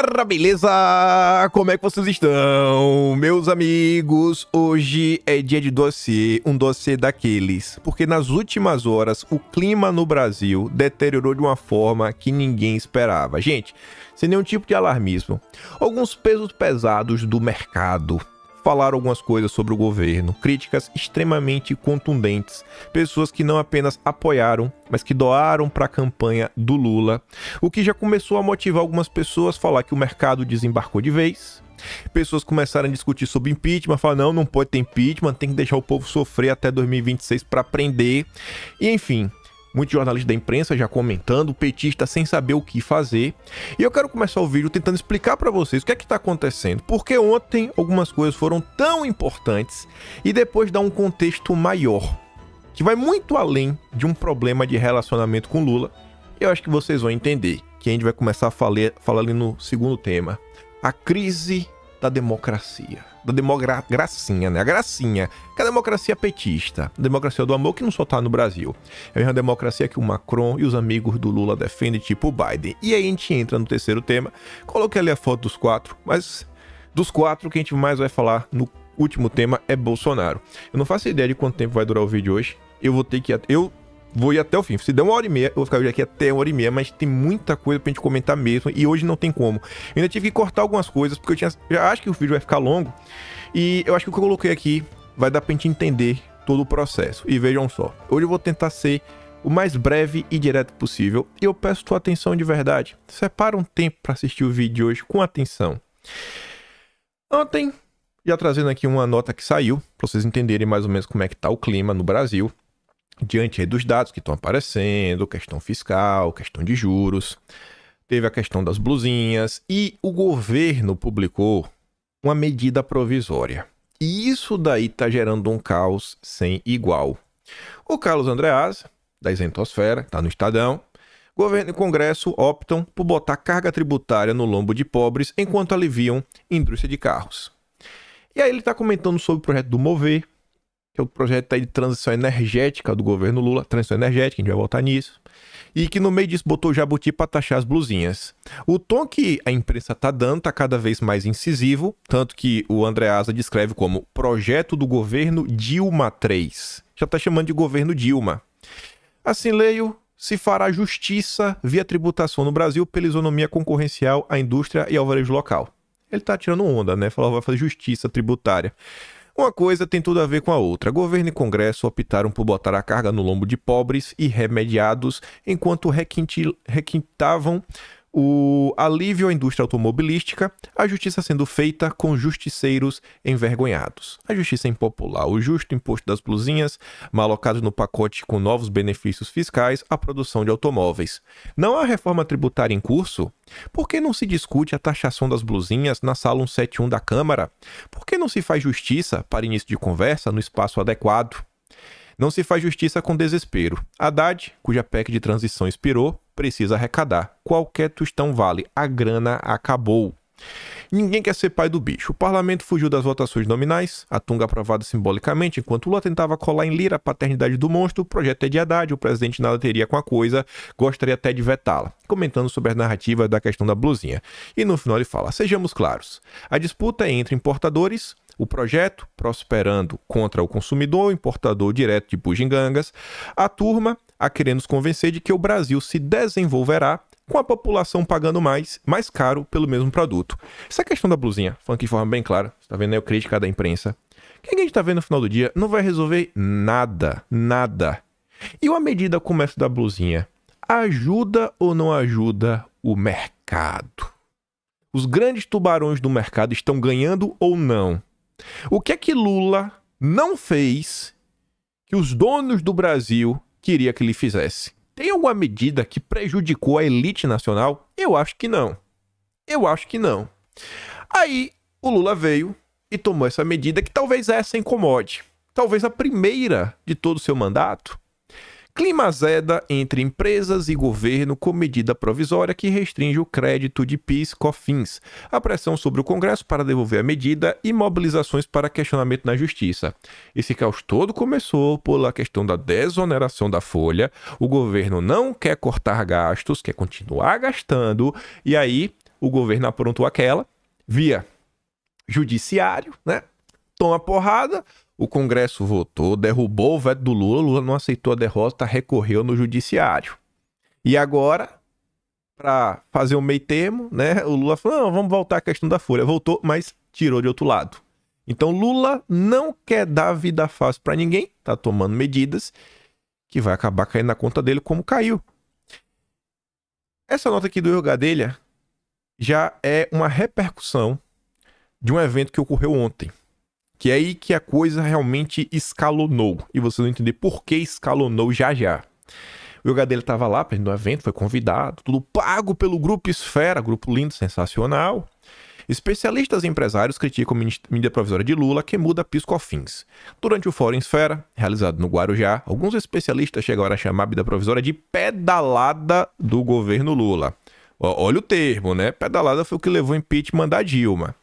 Galera, beleza? Como é que vocês estão? Meus amigos, hoje é dia de dossiê, um dossiê daqueles, porque nas últimas horas o clima no Brasil deteriorou de uma forma que ninguém esperava. Gente, sem nenhum tipo de alarmismo, alguns pesos pesados do mercado falaram algumas coisas sobre o governo, críticas extremamente contundentes, pessoas que não apenas apoiaram, mas que doaram para a campanha do Lula, o que já começou a motivar algumas pessoas a falar que o mercado desembarcou de vez. Pessoas começaram a discutir sobre impeachment, falar não pode ter impeachment, tem que deixar o povo sofrer até 2026 para aprender, e enfim. Muitos jornalistas da imprensa já comentando, petista sem saber o que fazer. E eu quero começar o vídeo tentando explicar para vocês o que é que está acontecendo. Porque ontem algumas coisas foram tão importantes e depois dar um contexto maior, que vai muito além de um problema de relacionamento com Lula. Eu acho que vocês vão entender, que a gente vai começar a falar ali no segundo tema. A crise da democracia. Da gracinha, né? A gracinha. Que é a democracia petista. A democracia do amor que não só tá no Brasil. É uma democracia que o Macron e os amigos do Lula defendem, tipo o Biden. E aí a gente entra no terceiro tema. Coloquei ali a foto dos quatro, mas dos quatro que a gente mais vai falar no último tema é Bolsonaro. Eu não faço ideia de quanto tempo vai durar o vídeo hoje. Eu vou ir até o fim. Se der 1h30, eu vou ficar aqui até 1h30, mas tem muita coisa pra gente comentar mesmo, e hoje não tem como. Eu ainda tive que cortar algumas coisas, porque já acho que o vídeo vai ficar longo, e eu acho que o que eu coloquei aqui vai dar pra gente entender todo o processo. E vejam só, hoje eu vou tentar ser o mais breve e direto possível, e eu peço tua atenção de verdade. Separa um tempo pra assistir o vídeo de hoje com atenção. Ontem, já trazendo aqui uma nota que saiu, pra vocês entenderem mais ou menos como é que tá o clima no Brasil, diante aí dos dados que estão aparecendo, questão fiscal, questão de juros, teve a questão das blusinhas e o governo publicou uma medida provisória. E isso daí está gerando um caos sem igual. O Carlos Andreasa, da Isentosfera, está no Estadão, governo e Congresso optam por botar carga tributária no lombo de pobres enquanto aliviam indústria de carros. E aí ele está comentando sobre o projeto do Mover, que é o projeto aí de transição energética do governo Lula, transição energética, a gente vai voltar nisso, e que no meio disso botou o Jabuti para taxar as blusinhas. O tom que a imprensa tá dando tá cada vez mais incisivo, tanto que o Andreasa descreve como projeto do governo Dilma III. Já tá chamando de governo Dilma. Assim leio, se fará justiça via tributação no Brasil pela isonomia concorrencial à indústria e ao varejo local. Ele tá tirando onda, né? Falou, vai fazer justiça tributária. Uma coisa tem tudo a ver com a outra. Governo e Congresso optaram por botar a carga no lombo de pobres e remediados, enquanto requintavam o alívio à indústria automobilística, a justiça sendo feita com justiceiros envergonhados. A justiça impopular, o justo imposto das blusinhas, mal alocado no pacote com novos benefícios fiscais à produção de automóveis. Não há reforma tributária em curso? Por que não se discute a taxação das blusinhas na sala 171 da Câmara? Por que não se faz justiça, para início de conversa, no espaço adequado? Não se faz justiça com desespero. Haddad, cuja PEC de transição expirou, precisa arrecadar. Qualquer tostão vale. A grana acabou. Ninguém quer ser pai do bicho. O parlamento fugiu das votações nominais, a tunga aprovada simbolicamente, enquanto Lula tentava colar em lira a paternidade do monstro. O projeto é de Haddad, o presidente nada teria com a coisa, gostaria até de vetá-la, comentando sobre as narrativas da questão da blusinha. E no final ele fala, sejamos claros, a disputa é entre importadores, o projeto prosperando contra o consumidor, o importador direto de bugigangas, a turma a querer nos convencer de que o Brasil se desenvolverá com a população pagando mais caro pelo mesmo produto. Essa questão da blusinha, falando de forma bem clara, você tá vendo aí a crítica da imprensa, que a gente tá vendo no final do dia, não vai resolver nada. E uma medida como essa da blusinha, ajuda ou não ajuda o mercado? Os grandes tubarões do mercado estão ganhando ou não? O que é que Lula não fez que os donos do Brasil queriam que ele fizesse? Tem alguma medida que prejudicou a elite nacional? Eu acho que não. Aí o Lula veio e tomou essa medida que talvez essa incomode. Talvez a primeira de todo o seu mandato. Clima azeda entre empresas e governo com medida provisória que restringe o crédito de PIS/COFINS, a pressão sobre o Congresso para devolver a medida e mobilizações para questionamento na Justiça. Esse caos todo começou pela questão da desoneração da folha, o governo não quer cortar gastos, quer continuar gastando, e aí o governo aprontou aquela, via judiciário, né? Toma porrada, o Congresso votou, derrubou o veto do Lula, Lula não aceitou a derrota, recorreu no judiciário. E agora, para fazer um meio termo, né? O Lula falou, não, vamos voltar à questão da Folha. Voltou, mas tirou de outro lado. Então Lula não quer dar vida fácil para ninguém, tá tomando medidas que vai acabar caindo na conta dele como caiu. Essa nota aqui do Erro Gadelha já é uma repercussão de um evento que ocorreu ontem. Que é aí que a coisa realmente escalonou. E vocês vão entender por que escalonou já já. O Erro Gadelha estava lá, no evento, foi convidado, tudo pago pelo Grupo Esfera, grupo lindo, sensacional. Especialistas e empresários criticam a medida provisória de Lula que muda PIS/COFINS. Durante o Fórum Esfera, realizado no Guarujá, alguns especialistas chegaram a chamar a medida provisória de pedalada do governo Lula. Olha o termo, né? Pedalada foi o que levou o impeachment da Dilma.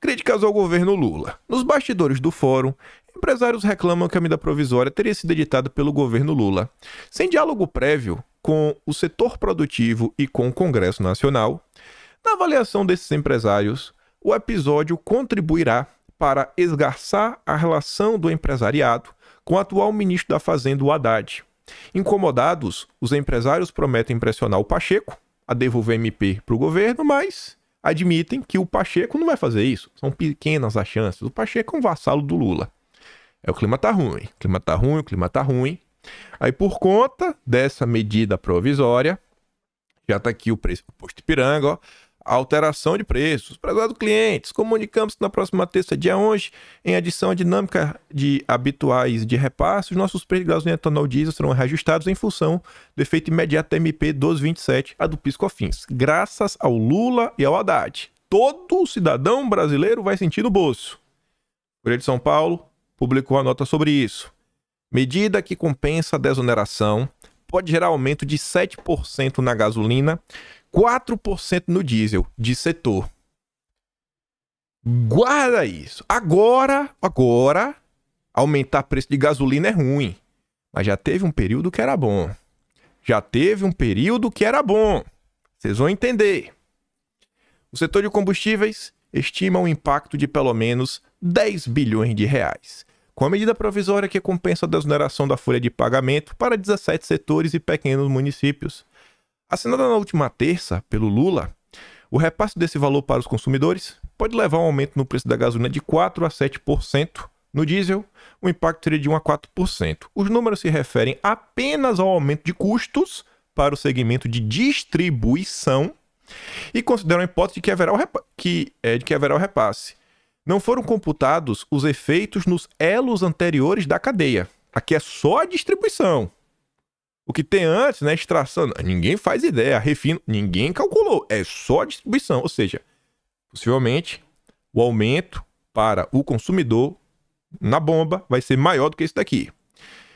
Críticas ao governo Lula. Nos bastidores do fórum, empresários reclamam que a medida provisória teria sido editada pelo governo Lula, sem diálogo prévio com o setor produtivo e com o Congresso Nacional. Na avaliação desses empresários, o episódio contribuirá para esgarçar a relação do empresariado com o atual ministro da Fazenda, o Haddad. Incomodados, os empresários prometem pressionar o Pacheco a devolver MP para o governo, mas admitem que o Pacheco não vai fazer isso. São pequenas as chances. O Pacheco é um vassalo do Lula. O clima tá ruim, o clima tá ruim, o clima tá ruim. Aí, por conta dessa medida provisória, já tá aqui o preço do posto Ipiranga, ó. Alteração de preços. Prezados clientes, comunicamos que na próxima terça, dia 11, em adição à dinâmica de habituais de repasse, os nossos preços de gasolina, etanol e diesel serão reajustados em função do efeito imediato da MP 1227, a do PIS/COFINS. Graças ao Lula e ao Haddad. Todo cidadão brasileiro vai sentir no bolso. O Folha de São Paulo publicou a nota sobre isso. Medida que compensa a desoneração pode gerar aumento de 7% na gasolina, 4% no diesel de setor. Guarda isso. Agora, aumentar preço de gasolina é ruim. Mas já teve um período que era bom. Vocês vão entender. O setor de combustíveis estima um impacto de pelo menos 10 bilhões de reais. Com a medida provisória que compensa a desoneração da folha de pagamento para 17 setores e pequenos municípios. Assinada na última terça pelo Lula, o repasse desse valor para os consumidores pode levar a um aumento no preço da gasolina de 4% a 7%. No diesel, o impacto seria de 1% a 4%. Os números se referem apenas ao aumento de custos para o segmento de distribuição e consideram a hipótese de que haverá o repasse. Não foram computados os efeitos nos elos anteriores da cadeia. Aqui é só a distribuição. O que tem antes, né, extração, ninguém faz ideia, refino, ninguém calculou, é só a distribuição. Ou seja, possivelmente, o aumento para o consumidor na bomba vai ser maior do que esse daqui,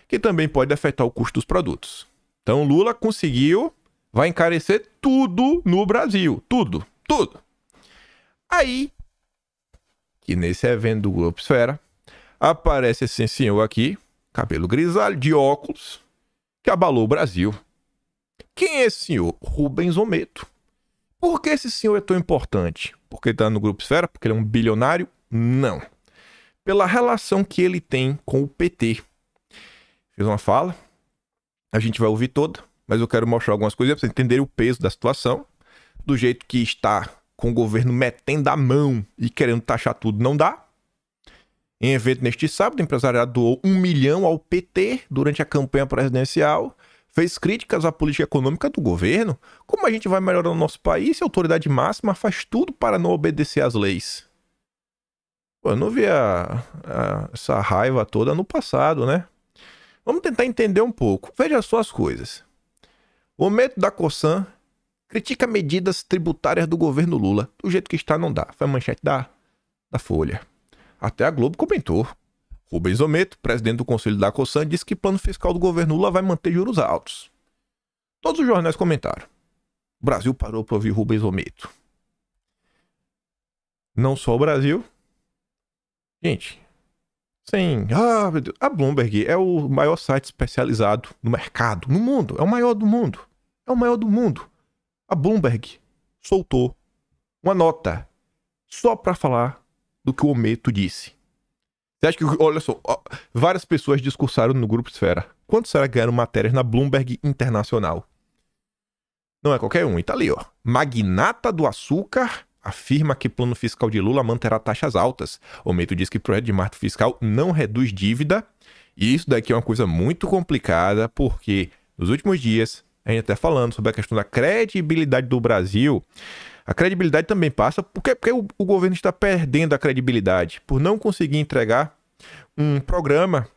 que também pode afetar o custo dos produtos. Então, Lula conseguiu, vai encarecer tudo no Brasil, tudo. Aí, que nesse evento do Grupo Esfera, aparece esse senhor aqui, cabelo grisalho, de óculos, que abalou o Brasil. Quem é esse senhor? Rubens Ometo. Por que esse senhor é tão importante? Porque ele está no Grupo Esfera? Porque ele é um bilionário? Não. Pela relação que ele tem com o PT. Fez uma fala, a gente vai ouvir toda, mas eu quero mostrar algumas coisas para vocês entenderem o peso da situação, do jeito que está com o governo metendo a mão e querendo taxar tudo, não dá. Em evento neste sábado, o empresariado doou 1 milhão ao PT durante a campanha presidencial, fez críticas à política econômica do governo. Como a gente vai melhorar o nosso país se a autoridade máxima faz tudo para não obedecer às leis? Pô, eu não vi essa raiva toda no passado, né? Vamos tentar entender um pouco. Veja só as coisas. O Ometo da Cosan critica medidas tributárias do governo Lula. Do jeito que está, não dá. Foi a manchete da Folha. Até a Globo comentou. Rubens Ometo, presidente do Conselho da Cosan, disse que o plano fiscal do governo Lula vai manter juros altos. Todos os jornais comentaram. O Brasil parou para ouvir Rubens Ometo. Não só o Brasil. Gente, meu Deus. A Bloomberg é o maior site especializado no mercado, no mundo. É o maior do mundo. A Bloomberg soltou uma nota só para falar do que o Ometo disse. Você acha que, olha só, várias pessoas discursaram no Grupo Esfera. Quanto será que ganharam matérias na Bloomberg Internacional? Não é qualquer um, e tá ali, ó. Magnata do açúcar afirma que plano fiscal de Lula manterá taxas altas. Ometo diz que o projeto de marco fiscal não reduz dívida. E isso daqui é uma coisa muito complicada, porque nos últimos dias, a gente até falando sobre a questão da credibilidade do Brasil, a credibilidade também passa porque o governo está perdendo a credibilidade por não conseguir entregar um programa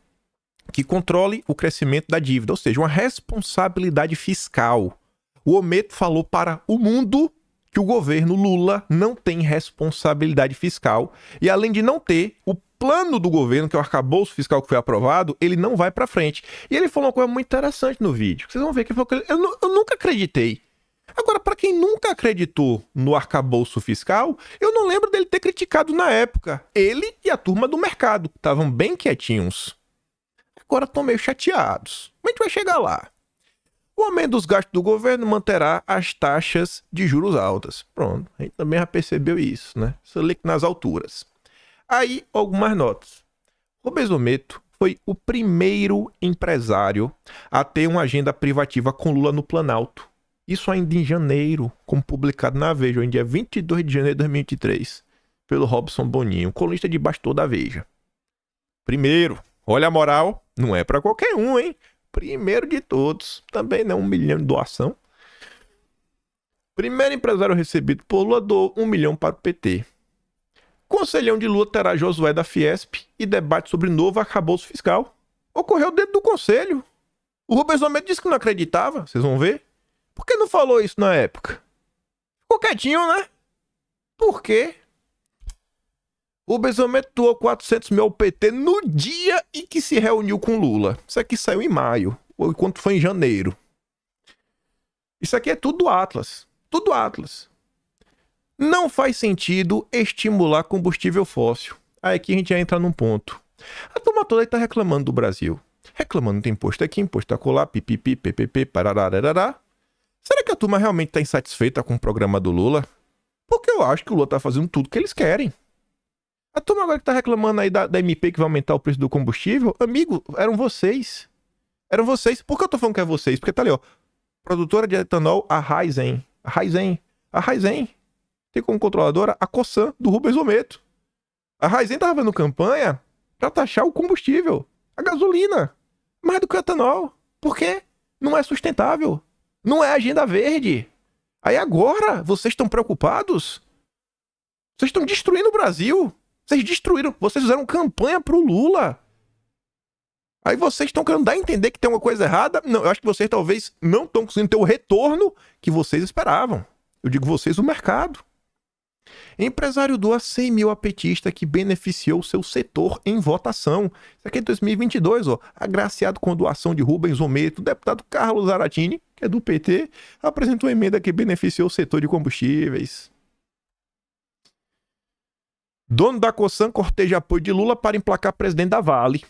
que controle o crescimento da dívida, ou seja, uma responsabilidade fiscal. O Ometo falou para o mundo que o governo Lula não tem responsabilidade fiscal e, além de não ter o plano do governo, que é o arcabouço fiscal que foi aprovado, ele não vai para frente. E ele falou uma coisa muito interessante no vídeo. Vocês vão ver que ele falou que eu nunca acreditei. Agora, para quem nunca acreditou no arcabouço fiscal, eu não lembro dele ter criticado na época. Ele e a turma do mercado estavam bem quietinhos. Agora estão meio chateados. Mas a gente vai chegar lá. O aumento dos gastos do governo manterá as taxas de juros altas. Pronto, a gente também já percebeu isso, né? Selic nas alturas. Aí, algumas notas. Rubens Ometo foi o primeiro empresário a ter uma agenda privativa com Lula no Planalto. Isso ainda em janeiro, como publicado na Veja, em dia 22 de janeiro de 2023, pelo Robson Boninho, colunista de bastidor da Veja. Primeiro, olha a moral, não é para qualquer um, hein? Primeiro de todos, também não 1 milhão de doação. Primeiro empresário recebido por Lula doou 1 milhão para o PT. Conselhão de Lula terá Josué da Fiesp e debate sobre novo arcabouço fiscal. Ocorreu dentro do conselho. O Rubens Ometo disse que não acreditava, vocês vão ver. Por que não falou isso na época? Ficou quietinho, né? Por quê? O Rubens Ometo doou 400 mil ao PT no dia em que se reuniu com Lula. Isso aqui saiu em maio, ou enquanto foi em janeiro. Isso aqui é tudo Atlas. Tudo Atlas. Não faz sentido estimular combustível fóssil. Aí aqui a gente já entra num ponto. A turma toda aí tá reclamando do Brasil. Reclamando de imposto aqui, imposto acolá, pipipi, ppp, pararararará. Será que a turma realmente tá insatisfeita com o programa do Lula? Porque eu acho que o Lula tá fazendo tudo que eles querem. A turma agora que tá reclamando aí da MP que vai aumentar o preço do combustível, amigo, eram vocês. Eram vocês. Por que eu tô falando que é vocês? Porque tá ali, ó. Produtora de etanol, a Raizen. A Raizen tem como controladora a Cosan, do Rubens Ometo. A Raizen tava fazendo campanha pra taxar o combustível, a gasolina, mais do que o etanol. Por quê? Não é sustentável. Não é agenda verde. Aí agora, vocês estão preocupados? Vocês estão destruindo o Brasil. Vocês destruíram, vocês fizeram campanha pro Lula. Aí vocês estão querendo dar a entender que tem uma coisa errada? Não, eu acho que vocês talvez não estão conseguindo ter o retorno que vocês esperavam. Eu digo vocês, o mercado. Empresário doa 100 mil a petista que beneficiou seu setor em votação. Isso aqui é 2022, ó. Agraciado com a doação de Rubens Ometo, o deputado Carlos Aratini, que é do PT, apresentou uma emenda que beneficiou o setor de combustíveis. Dono da Cosan corteja apoio de Lula para emplacar presidente da Vale.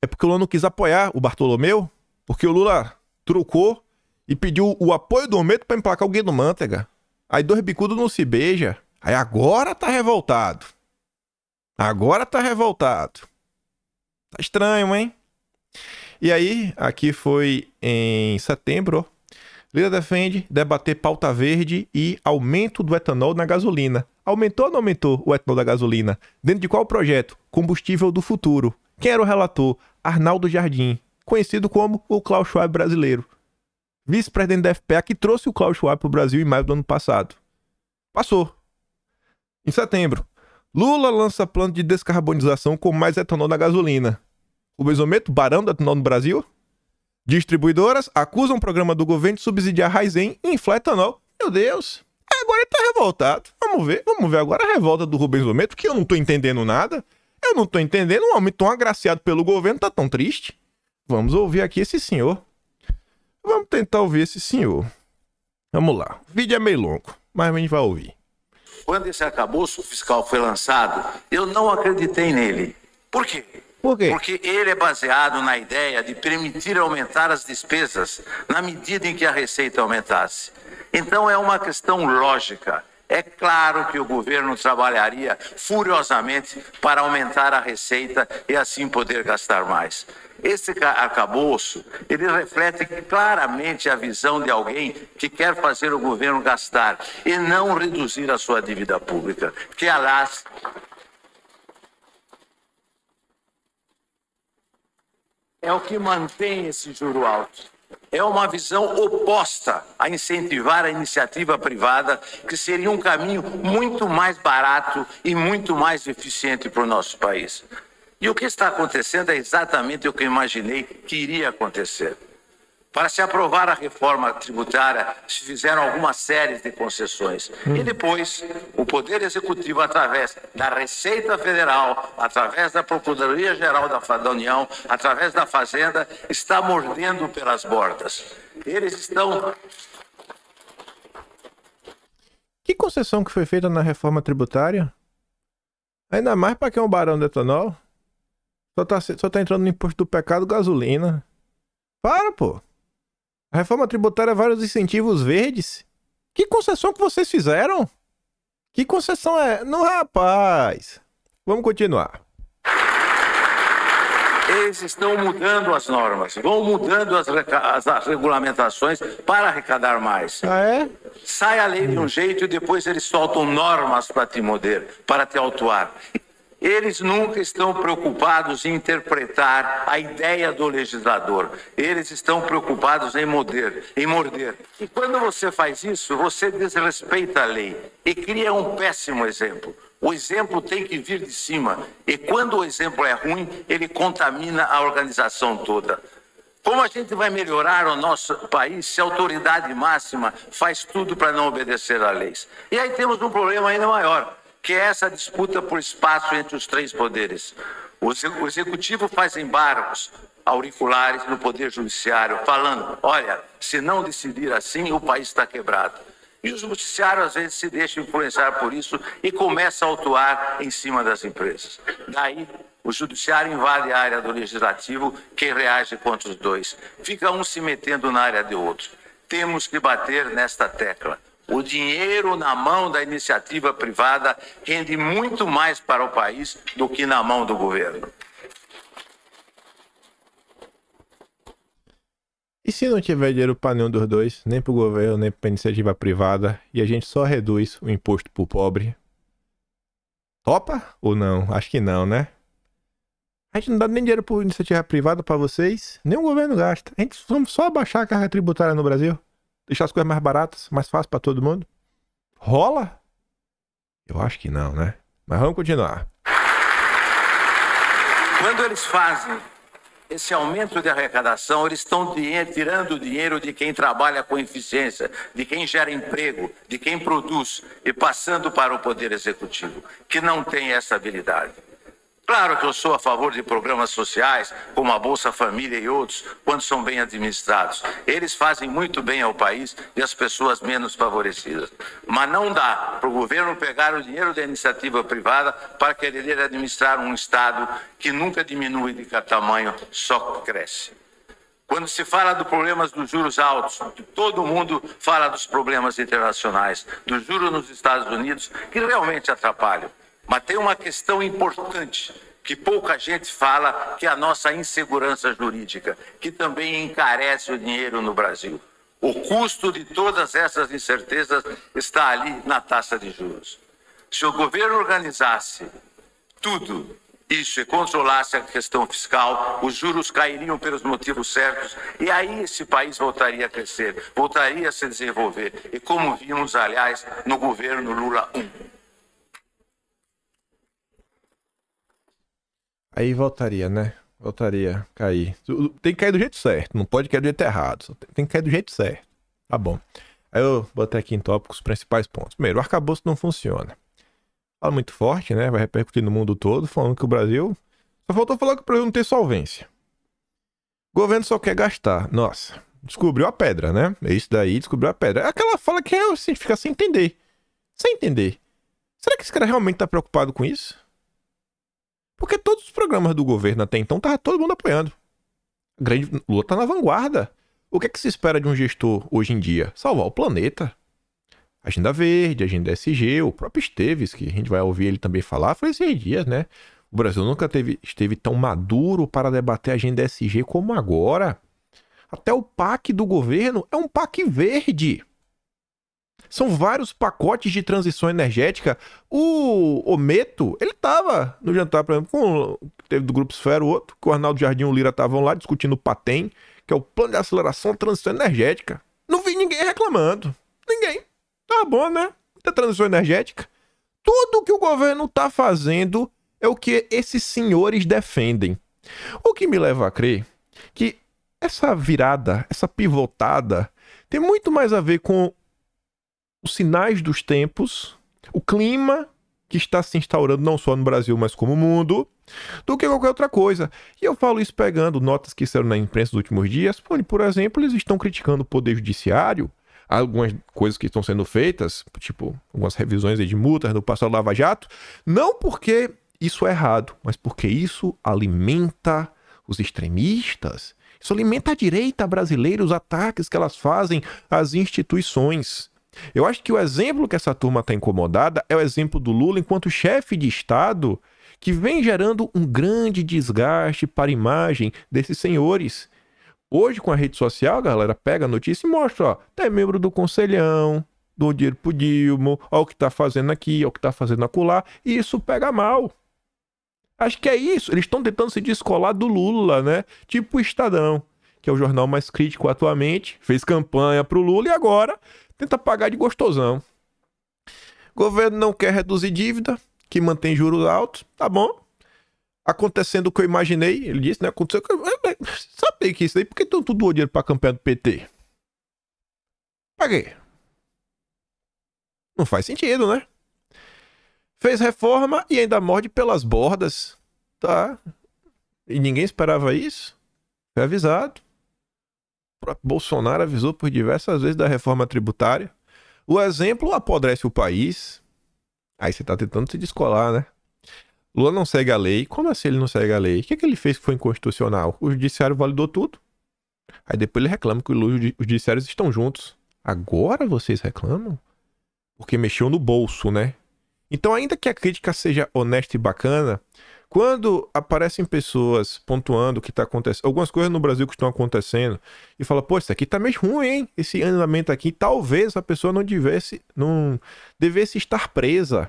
É porque o Lula não quis apoiar o Bartolomeu, porque o Lula trocou e pediu o apoio do Ometo para emplacar o Guido Mantega. Aí dois bicudos não se beija. Aí agora tá revoltado. Agora tá revoltado. Tá estranho, hein? E aí, aqui foi em setembro, ó. Lula defende debater pauta verde e aumento do etanol na gasolina. Aumentou ou não aumentou o etanol da gasolina? Dentro de qual projeto? Combustível do futuro. Quem era o relator? Arnaldo Jardim, conhecido como o Klaus Schwab brasileiro. Vice-presidente da FPA, que trouxe o Klaus Schwab para o Brasil em maio do ano passado. Passou. Em setembro, Lula lança plano de descarbonização com mais etanol na gasolina. Rubens Ometo, barão do etanol no Brasil. Distribuidoras acusam o programa do governo de subsidiar Raizen e inflar etanol. Meu Deus. Agora ele tá revoltado. Vamos ver agora a revolta do Rubens Ometo, que eu não tô entendendo nada. Eu não tô entendendo. Um homem tão agraciado pelo governo tá tão triste. Vamos ouvir aqui esse senhor. Vamos tentar ouvir esse senhor. Vamos lá. O vídeo é meio longo, mas a gente vai ouvir. Quando esse arcabouço fiscal foi lançado, eu não acreditei nele. Por quê? Por quê? Porque ele é baseado na ideia de permitir aumentar as despesas na medida em que a receita aumentasse. Então é uma questão lógica. É claro que o governo trabalharia furiosamente para aumentar a receita e assim poder gastar mais. Esse arcabouço, ele reflete claramente a visão de alguém que quer fazer o governo gastar e não reduzir a sua dívida pública, que, aliás, é o que mantém esse juro alto. É uma visão oposta a incentivar a iniciativa privada, que seria um caminho muito mais barato e muito mais eficiente para o nosso país. E o que está acontecendo é exatamente o que eu imaginei que iria acontecer. Para se aprovar a reforma tributária, se fizeram algumas séries de concessões. E depois, o Poder Executivo, através da Receita Federal, através da Procuradoria-Geral da União, através da Fazenda, está mordendo pelas bordas. Eles estão... Que concessão que foi feita na reforma tributária? Ainda mais para quem é um barão de etanol. Só tá entrando no imposto do pecado gasolina. Para, pô. A reforma tributária é vários incentivos verdes. Que concessão que vocês fizeram? Que concessão é? Não, rapaz. Vamos continuar. Eles estão mudando as normas, vão mudando as regulamentações para arrecadar mais. Ah, é? Sai a lei de um jeito e depois eles soltam normas para te morder, para te autuar. Eles nunca estão preocupados em interpretar a ideia do legislador. Eles estão preocupados em morder. E quando você faz isso, você desrespeita a lei e cria um péssimo exemplo. O exemplo tem que vir de cima. E quando o exemplo é ruim, ele contamina a organização toda. Como a gente vai melhorar o nosso país se a autoridade máxima faz tudo para não obedecer às leis? E aí temos um problema ainda maior, que é essa disputa por espaço entre os três poderes. O Executivo faz embargos auriculares no Poder Judiciário, falando, olha, se não decidir assim, o país está quebrado. E o Judiciário, às vezes, se deixa influenciar por isso e começa a autuar em cima das empresas. Daí, o Judiciário invade a área do Legislativo, que reage contra os dois. Fica um se metendo na área de outro. Temos que bater nesta tecla. O dinheiro na mão da iniciativa privada rende muito mais para o país do que na mão do governo. E se não tiver dinheiro para nenhum dos dois, nem para o governo, nem para a iniciativa privada, e a gente só reduz o imposto para o pobre? Topa ou não? Acho que não, né? A gente não dá nem dinheiro para iniciativa privada para vocês, nem o governo gasta. A gente vamos só abaixar a carga tributária no Brasil? Deixar as coisas mais baratas, mais fácil para todo mundo? Rola? Eu acho que não, né? Mas vamos continuar. Quando eles fazem esse aumento de arrecadação, eles estão tirando o dinheiro de quem trabalha com eficiência, de quem gera emprego, de quem produz, e passando para o Poder Executivo, que não tem essa habilidade. Claro que eu sou a favor de programas sociais, como a Bolsa Família e outros, quando são bem administrados. Eles fazem muito bem ao país e às pessoas menos favorecidas. Mas não dá para o governo pegar o dinheiro da iniciativa privada para querer administrar um Estado que nunca diminui de tamanho, só cresce. Quando se fala dos problemas dos juros altos, todo mundo fala dos problemas internacionais, dos juros nos Estados Unidos, que realmente atrapalham. Mas tem uma questão importante, que pouca gente fala, que é a nossa insegurança jurídica, que também encarece o dinheiro no Brasil. O custo de todas essas incertezas está ali na taxa de juros. Se o governo organizasse tudo isso e controlasse a questão fiscal, os juros cairiam pelos motivos certos e aí esse país voltaria a crescer, voltaria a se desenvolver. E como vimos, aliás, no governo Lula I. Aí voltaria, né? Voltaria a cair. Tem que cair do jeito certo, não pode cair do jeito errado. Tem que cair do jeito certo. Tá bom. Aí eu botei aqui em tópicos os principais pontos. Primeiro, o arcabouço não funciona. Fala muito forte, né? Vai repercutir no mundo todo, falando que o Brasil... Só faltou falar que o Brasil não tem solvência. O governo só quer gastar. Nossa, descobriu a pedra, né? Isso daí, descobriu a pedra. É aquela fala que é assim, fica sem entender. Sem entender. Será que esse cara realmente tá preocupado com isso? Porque todos os programas do governo até então tava todo mundo apoiando. A grande Lula tá na vanguarda. O que é que se espera de um gestor hoje em dia? Salvar o planeta. Agenda Verde, Agenda SG, o próprio Esteves, que a gente vai ouvir ele também falar, foi esses dias, né? O Brasil nunca esteve tão maduro para debater a Agenda SG como agora. Até o PAC do governo é um PAC verde. São vários pacotes de transição energética. O Ometo, ele estava no jantar, por exemplo, teve do Grupo Esfera, o outro, que o Arnaldo Jardim e o Lira estavam lá discutindo o PATEM, que é o Plano de Aceleração da Transição Energética. Não vi ninguém reclamando. Ninguém. Tá bom, né? Da transição energética. Tudo que o governo tá fazendo é o que esses senhores defendem. O que me leva a crer que essa virada, essa pivotada, tem muito mais a ver com os sinais dos tempos, o clima que está se instaurando não só no Brasil, mas como no mundo, do que qualquer outra coisa. E eu falo isso pegando notas que saíram na imprensa nos últimos dias, onde, por exemplo, eles estão criticando o Poder Judiciário, algumas coisas que estão sendo feitas, tipo algumas revisões de multas no passado Lava Jato, não porque isso é errado, mas porque isso alimenta os extremistas, isso alimenta a direita brasileira, os ataques que elas fazem às instituições. Eu acho que o exemplo que essa turma está incomodada é o exemplo do Lula enquanto chefe de Estado, que vem gerando um grande desgaste para a imagem desses senhores. Hoje, com a rede social, a galera pega a notícia e mostra, ó, é membro do Conselhão, do dinheiro pro Dilma, ó o que tá fazendo aqui, ó o que tá fazendo acolá, e isso pega mal. Acho que é isso, eles estão tentando se descolar do Lula, né? Tipo o Estadão, que é o jornal mais crítico atualmente, fez campanha pro Lula e agora tenta pagar de gostosão. O governo não quer reduzir dívida, que mantém juros altos, tá bom. Acontecendo o que eu imaginei, ele disse, né? Aconteceu o que eu... Sabe que isso aí? Por que tu doou dinheiro pra campanha do PT? Pra quê? Não faz sentido, né? Fez reforma e ainda morde pelas bordas, tá? E ninguém esperava isso. Foi avisado. O próprio Bolsonaro avisou por diversas vezes da reforma tributária. O exemplo apodrece o país. Aí você tá tentando se descolar, né? Lula não segue a lei. Como assim ele não segue a lei? O que ele fez que foi inconstitucional? O judiciário validou tudo. Aí depois ele reclama que os judiciários estão juntos. Agora vocês reclamam? Porque mexeu no bolso, né? Então, ainda que a crítica seja honesta e bacana, quando aparecem pessoas pontuando o que está acontecendo, algumas coisas no Brasil que estão acontecendo, e fala, pô, isso aqui tá meio ruim, hein? Esse andamento aqui, talvez a pessoa não devesse estar presa.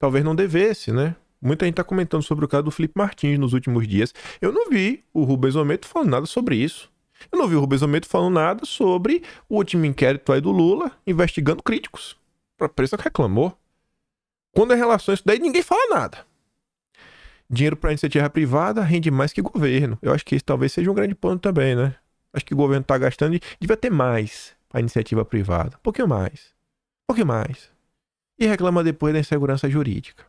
Talvez não devesse, né? Muita gente tá comentando sobre o caso do Felipe Martins nos últimos dias. Eu não vi o Rubens Ometo falando nada sobre isso. Eu não vi o Rubens Ometo falando nada sobre o último inquérito aí do Lula investigando críticos. A imprensa reclamou. Quando é relação a isso daí, ninguém fala nada. Dinheiro para iniciativa privada rende mais que governo. Eu acho que isso talvez seja um grande ponto também, né? Acho que o governo tá gastando e devia ter mais para iniciativa privada. Um pouquinho mais. Um pouquinho mais. E reclama depois da insegurança jurídica.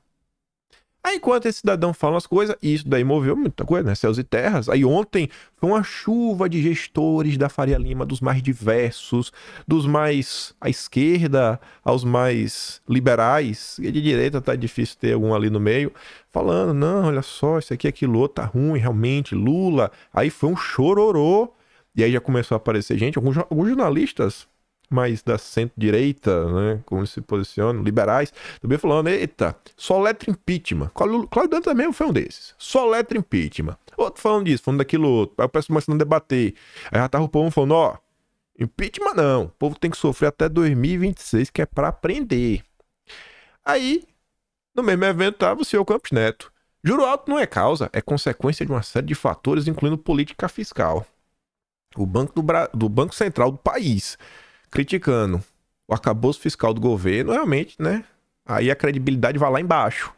Aí, enquanto esse cidadão fala as coisas, e isso daí moveu muita coisa, né? Céus e terras. Aí ontem foi uma chuva de gestores da Faria Lima, dos mais diversos, dos mais à esquerda aos mais liberais. E de direita tá difícil ter algum ali no meio, falando, não, olha só, isso aqui, aquilo outro, tá ruim, realmente, Lula. Aí foi um chororô. E aí já começou a aparecer gente, alguns jornalistas mais da centro-direita, né, como eles se posicionam, liberais, também falando, eita, só letra impeachment. Cláudio Dantas também foi um desses. Só letra impeachment. Outro falando disso, falando daquilo outro. Aí o pessoal começando a debater. Aí já tava o povo falando, ó, impeachment não. O povo tem que sofrer até 2026, que é pra aprender. Aí, no mesmo evento, tava o senhor Campos Neto. Juro alto não é causa, é consequência de uma série de fatores, incluindo política fiscal. O Banco do Banco Central do país criticando o arcabouço fiscal do governo, realmente, né? Aí a credibilidade vai lá embaixo.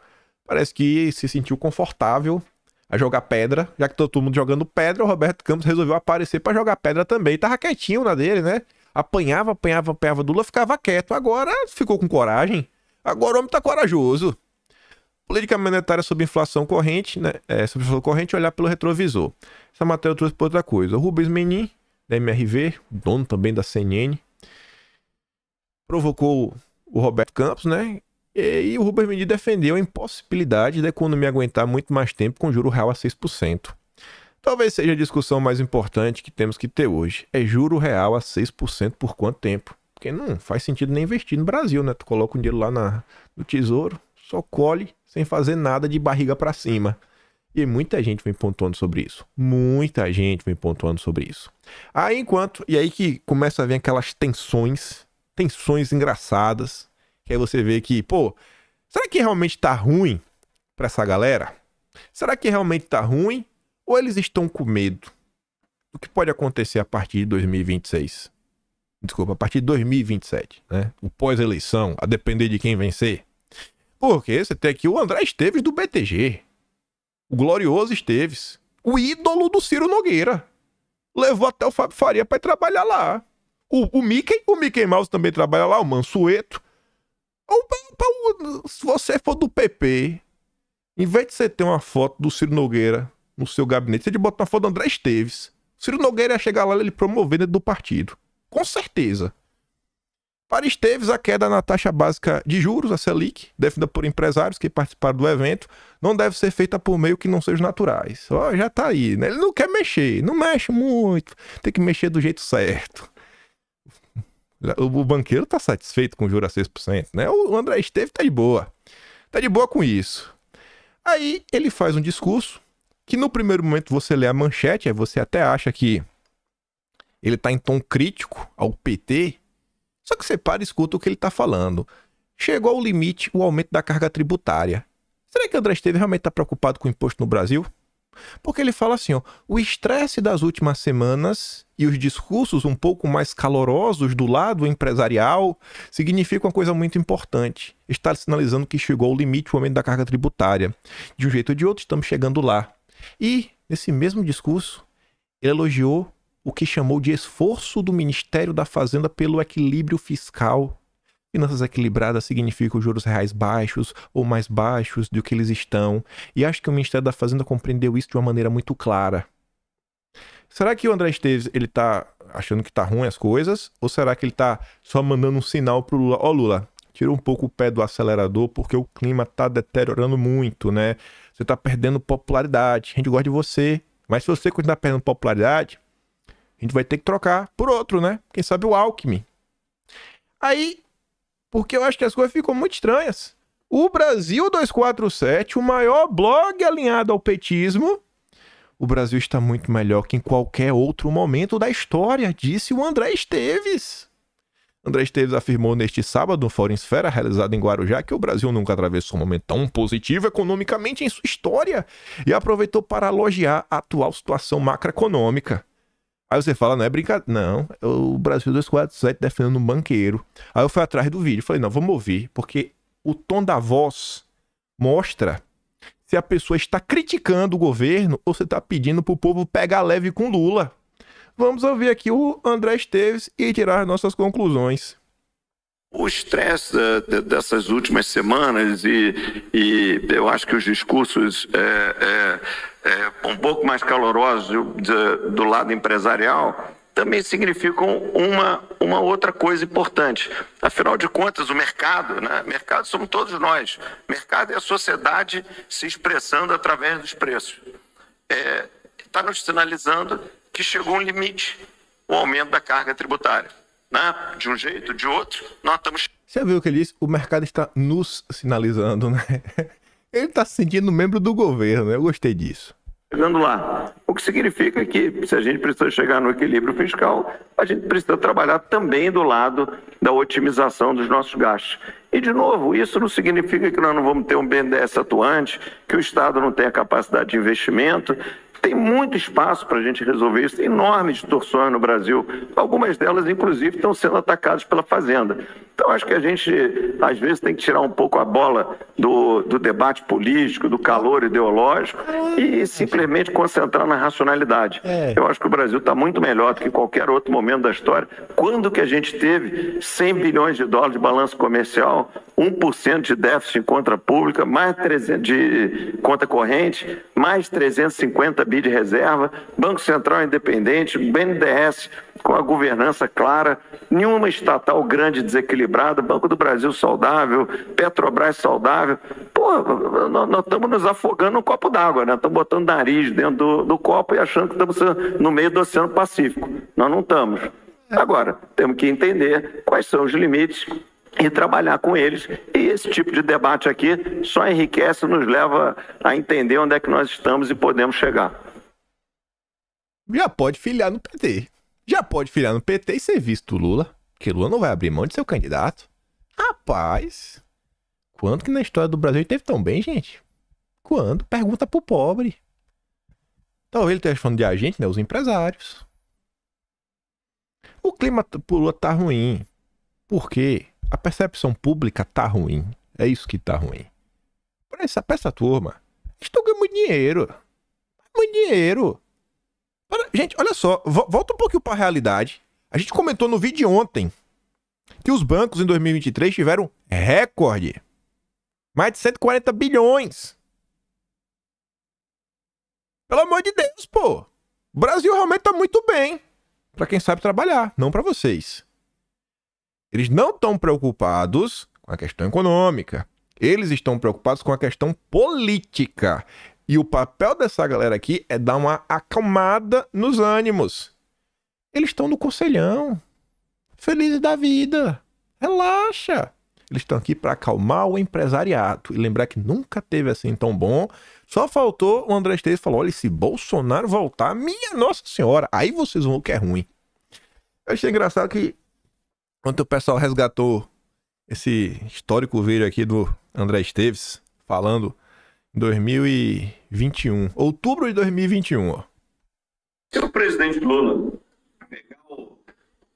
Parece que se sentiu confortável a jogar pedra. Já que todo mundo jogando pedra, o Roberto Campos resolveu aparecer pra jogar pedra também. Tava quietinho na dele, né? Apanhava do Lula, ficava quieto. Agora ficou com coragem. Agora o homem tá corajoso. Política monetária sobre inflação corrente, né? Sobre inflação corrente, olhar pelo retrovisor. Essa matéria eu trouxe por outra coisa. O Rubens Menin, da MRV, dono também da CNN, provocou o Roberto Campos, né? E o Rubens Menin defendeu a impossibilidade da economia aguentar muito mais tempo com juro real a 6%. Talvez seja a discussão mais importante que temos que ter hoje. É juro real a 6% por quanto tempo? Porque não faz sentido nem investir no Brasil, né? Tu coloca um dinheiro lá no Tesouro, só colhe sem fazer nada de barriga pra cima. E muita gente vem pontuando sobre isso. Muita gente vem pontuando sobre isso. E aí que começa a vir aquelas tensões engraçadas, que aí você vê que, pô, será que realmente tá ruim pra essa galera? Será que realmente tá ruim? Ou eles estão com medo do que pode acontecer a partir de 2026? Desculpa, a partir de 2027, né? O pós-eleição, a depender de quem vencer. Porque você tem aqui o André Esteves do BTG. O glorioso Esteves. O ídolo do Ciro Nogueira. Levou até o Fábio Faria para ir trabalhar lá. O Mickey Mouse também trabalha lá, o Mansueto. Se você for do PP, em vez de você ter uma foto do Ciro Nogueira no seu gabinete, você de botar uma foto do André Esteves. O Ciro Nogueira ia chegar lá e ele promover dentro do partido. Com certeza. Para Esteves, a queda na taxa básica de juros, a Selic, definida por empresários que participaram do evento, não deve ser feita por meio que não sejam naturais. Ó, já tá aí, né? Ele não quer mexer, não mexe muito, tem que mexer do jeito certo. O banqueiro tá satisfeito com o juro a 6%, né? O André Esteves tá de boa com isso. Aí ele faz um discurso que no primeiro momento você lê a manchete, aí você até acha que ele tá em tom crítico ao PT, só que você para e escuta o que ele tá falando. Chegou ao limite o aumento da carga tributária. Será que o André Esteves realmente tá preocupado com o imposto no Brasil? Porque ele fala assim, ó, o estresse das últimas semanas e os discursos um pouco mais calorosos do lado empresarial significam uma coisa muito importante. Está sinalizando que chegou ao limite o aumento da carga tributária. De um jeito ou de outro, estamos chegando lá. E, nesse mesmo discurso, ele elogiou o que chamou de esforço do Ministério da Fazenda pelo equilíbrio fiscal. Finanças equilibradas significam juros reais baixos ou mais baixos do que eles estão. E acho que o Ministério da Fazenda compreendeu isso de uma maneira muito clara. Será que o André Esteves, ele tá achando que tá ruim as coisas? Ou será que ele tá só mandando um sinal pro Lula? Ó, Lula, tira um pouco o pé do acelerador porque o clima tá deteriorando muito, né? Você tá perdendo popularidade. A gente gosta de você. Mas se você continuar perdendo popularidade, a gente vai ter que trocar por outro, né? Quem sabe o Alckmin. Aí, porque eu acho que as coisas ficam muito estranhas. O Brasil 247, o maior blog alinhado ao petismo, o Brasil está muito melhor que em qualquer outro momento da história, disse o André Esteves. André Esteves afirmou neste sábado no Fórum Esfera, realizado em Guarujá, que o Brasil nunca atravessou um momento tão positivo economicamente em sua história e aproveitou para elogiar a atual situação macroeconômica. Aí você fala, não é brincadeira. Não, o Brasil 247 defendendo um banqueiro. Aí eu fui atrás do vídeo. Falei, não, vamos ouvir. Porque o tom da voz mostra se a pessoa está criticando o governo ou se está pedindo para o povo pegar leve com Lula. Vamos ouvir aqui o André Esteves e tirar nossas conclusões. O estresse dessas últimas semanas e eu acho que os discursos um pouco mais calorosos do lado empresarial também significam uma outra coisa importante. Afinal de contas, o mercado, né? Mercado somos todos nós. Mercado é a sociedade se expressando através dos preços. Está nos sinalizando que chegou um limite o aumento da carga tributária. Né? De um jeito, de outro, nós estamos... Você viu o que ele disse? O mercado está nos sinalizando, né? Ele está se sentindo membro do governo, né? Eu gostei disso. Chegando lá. O que significa que, se a gente precisa chegar no equilíbrio fiscal, a gente precisa trabalhar também do lado da otimização dos nossos gastos. E, de novo, isso não significa que nós não vamos ter um BNDES atuante, que o Estado não tenha capacidade de investimento. Tem muito espaço para a gente resolver isso, tem enormes distorções no Brasil. Algumas delas, inclusive, estão sendo atacadas pela Fazenda. Então, acho que a gente, às vezes, tem que tirar um pouco a bola do debate político, do calor ideológico e simplesmente concentrar na racionalidade. Eu acho que o Brasil está muito melhor do que qualquer outro momento da história. Quando que a gente teve 100 bilhões de dólares de balanço comercial, 1% de déficit em conta pública, mais 300 de conta corrente, mais 350 bi de reserva, Banco Central independente, BNDES com a governança clara, nenhuma estatal grande desequilibrada, Banco do Brasil saudável, Petrobras saudável. Pô, nós estamos nos afogando no copo d'água, né? Estamos botando nariz dentro do copo e achando que estamos no meio do Oceano Pacífico. Nós não estamos. Agora, temos que entender quais são os limites e trabalhar com eles. E esse tipo de debate aqui só enriquece, nos leva a entender onde é que nós estamos e podemos chegar. Já pode filiar no PT. Já pode filiar no PT e ser visto do Lula. Porque Lula não vai abrir mão de ser o candidato. Rapaz, quando que na história do Brasil ele teve tão bem, gente? Quando? Pergunta pro pobre. Talvez ele esteja falando de agente, né? Os empresários. O clima pro Lula tá ruim. Por quê? A percepção pública tá ruim. É isso que tá ruim. Pra essa turma, eles estão ganhando muito dinheiro. Muito dinheiro. Gente, olha só. Volta um pouquinho pra realidade. A gente comentou no vídeo de ontem que os bancos em 2023 tiveram recorde. Mais de 140 bilhões. Pelo amor de Deus, pô. O Brasil realmente tá muito bem. Pra quem sabe trabalhar, não pra vocês. Eles não estão preocupados com a questão econômica. Eles estão preocupados com a questão política. E o papel dessa galera aqui é dar uma acalmada nos ânimos. Eles estão no conselhão. Felizes da vida. Relaxa. Eles estão aqui para acalmar o empresariado. E lembrar que nunca teve assim tão bom. Só faltou o André Esteves falar: olha, se Bolsonaro voltar, minha Nossa Senhora, aí vocês vão ver que é ruim. Eu achei engraçado que quando o pessoal resgatou esse histórico vídeo aqui do André Esteves, falando em 2021, outubro de 2021, ó. Se o presidente Lula pegar um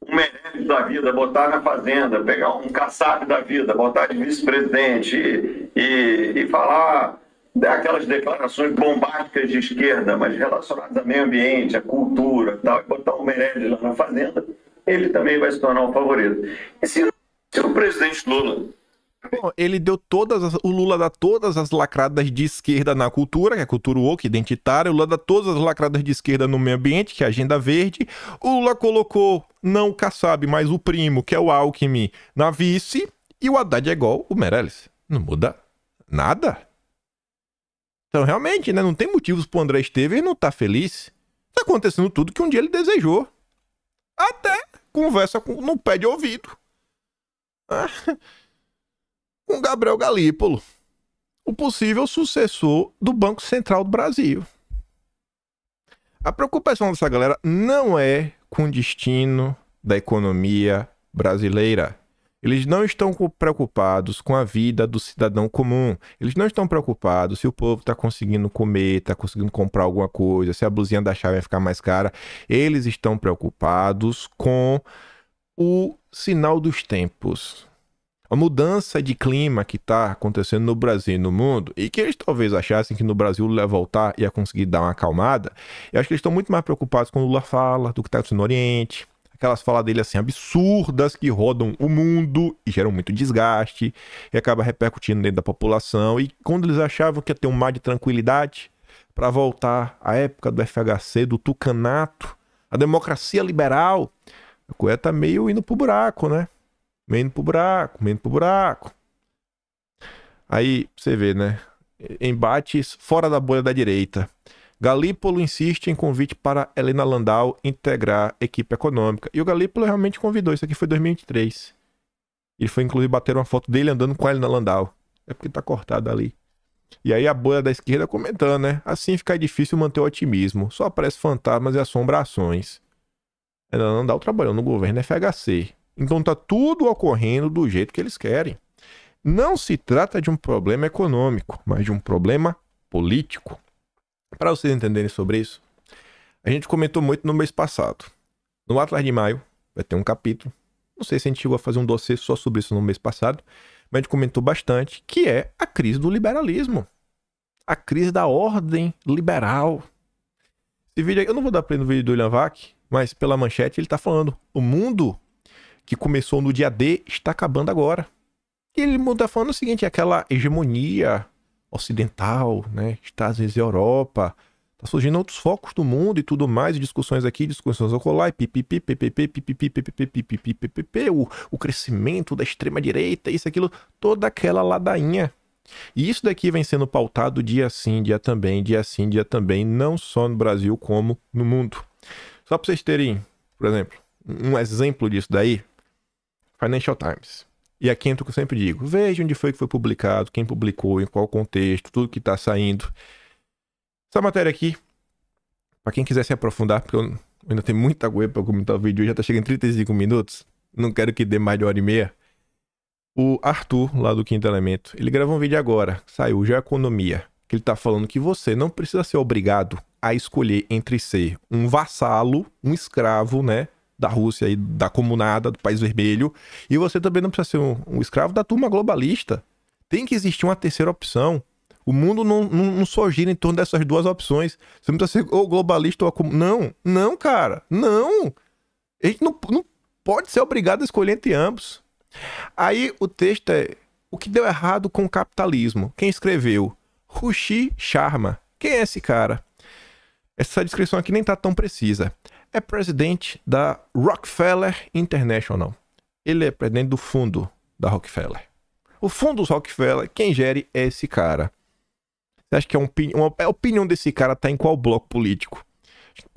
Meirelles da vida, botar na fazenda, pegar um Kassab da vida, botar de vice-presidente e falar daquelas declarações bombásticas de esquerda, mas relacionadas ao meio ambiente, à cultura e tal, e botar o Meirelles lá na fazenda, ele também vai se tornar um favorito. E se o presidente Lula... Bom, ele deu o Lula dá todas as lacradas de esquerda na cultura, que é a cultura woke, identitária. O Lula dá todas as lacradas de esquerda no meio ambiente, que é a agenda verde. O Lula colocou, não o Kassab, mas o primo, que é o Alckmin, na vice. E o Haddad é igual o Meirelles. Não muda nada. Então, realmente, né, não tem motivos pro André Esteves não estar feliz. Tá acontecendo tudo que um dia ele desejou. Até conversa no pé de ouvido. Com Gabriel Galípolo, o possível sucessor do Banco Central do Brasil. A preocupação dessa galera não é com o destino da economia brasileira. Eles não estão preocupados com a vida do cidadão comum. Eles não estão preocupados se o povo está conseguindo comer, está conseguindo comprar alguma coisa, se a blusinha da chave vai ficar mais cara. Eles estão preocupados com o sinal dos tempos. A mudança de clima que está acontecendo no Brasil e no mundo, e que eles talvez achassem que no Brasil o Lula ia voltar e ia conseguir dar uma acalmada, eu acho que eles estão muito mais preocupados com o Lula fala, do que está acontecendo no Oriente, aquelas falas dele assim absurdas que rodam o mundo e geram muito desgaste e acaba repercutindo dentro da população. E quando eles achavam que ia ter um mar de tranquilidade para voltar à época do FHC, do tucanato, a democracia liberal, a coisa tá meio indo pro buraco, né? Meio indo pro buraco. Aí, você vê, né? Embates fora da bolha da direita. Galípolo insiste em convite para Helena Landau integrar equipe econômica. E o Galípolo realmente convidou. Isso aqui foi em 2023. Ele foi, inclusive, bater uma foto dele andando com a Helena Landau. É porque tá cortado ali. E aí a bolha da esquerda comentando, né? Assim fica difícil manter o otimismo. Só aparecem fantasmas e assombrações. Helena Landau trabalhou no governo FHC. Então tá tudo ocorrendo do jeito que eles querem. Não se trata de um problema econômico, mas de um problema político. Para vocês entenderem sobre isso, a gente comentou muito no mês passado. No Atlas de Maio vai ter um capítulo. Não sei se a gente chegou a fazer um dossiê só sobre isso no mês passado, mas a gente comentou bastante, que é a crise do liberalismo. A crise da ordem liberal. Esse vídeo aí, eu não vou dar play no vídeo do William Vac, mas pela manchete ele tá falando: o mundo que começou no dia D está acabando agora. E ele está falando o seguinte: aquela hegemonia ocidental, né, Estados Unidos e Europa, tá surgindo outros focos do mundo e tudo mais, discussões aqui, discussões acolá, o crescimento da extrema direita, isso, aquilo, toda aquela ladainha. E isso daqui vem sendo pautado dia sim, dia também, dia sim, dia também, não só no Brasil como no mundo. Só para vocês terem, por exemplo, um exemplo disso daí? Financial Times. E aqui entra o que eu sempre digo. Veja onde foi que foi publicado, quem publicou, em qual contexto, tudo que tá saindo. Essa matéria aqui, pra quem quiser se aprofundar, porque eu ainda tenho muita coisa pra comentar o vídeo, já tá chegando em 35 minutos, não quero que dê mais de 1h30. O Arthur, lá do Quinto Elemento, ele gravou um vídeo agora, saiu, Geoeconomia, que ele tá falando que você não precisa ser obrigado a escolher entre ser um vassalo, um escravo, né, da Rússia e da comunada, do País Vermelho, e você também não precisa ser um escravo da turma globalista. Tem que existir uma terceira opção. O mundo não só gira em torno dessas duas opções. Você não precisa ser ou globalista ou... Não, cara. Não. A gente não pode ser obrigado a escolher entre ambos. Aí o texto é o que deu errado com o capitalismo. Quem escreveu? Rushi Sharma. Quem é esse cara? Essa descrição aqui nem tá tão precisa. É presidente da Rockefeller International. Ele é presidente do fundo da Rockefeller. O fundo dos Rockefeller, quem gere é esse cara. Você acha que a opinião desse cara tá em qual bloco político? A gente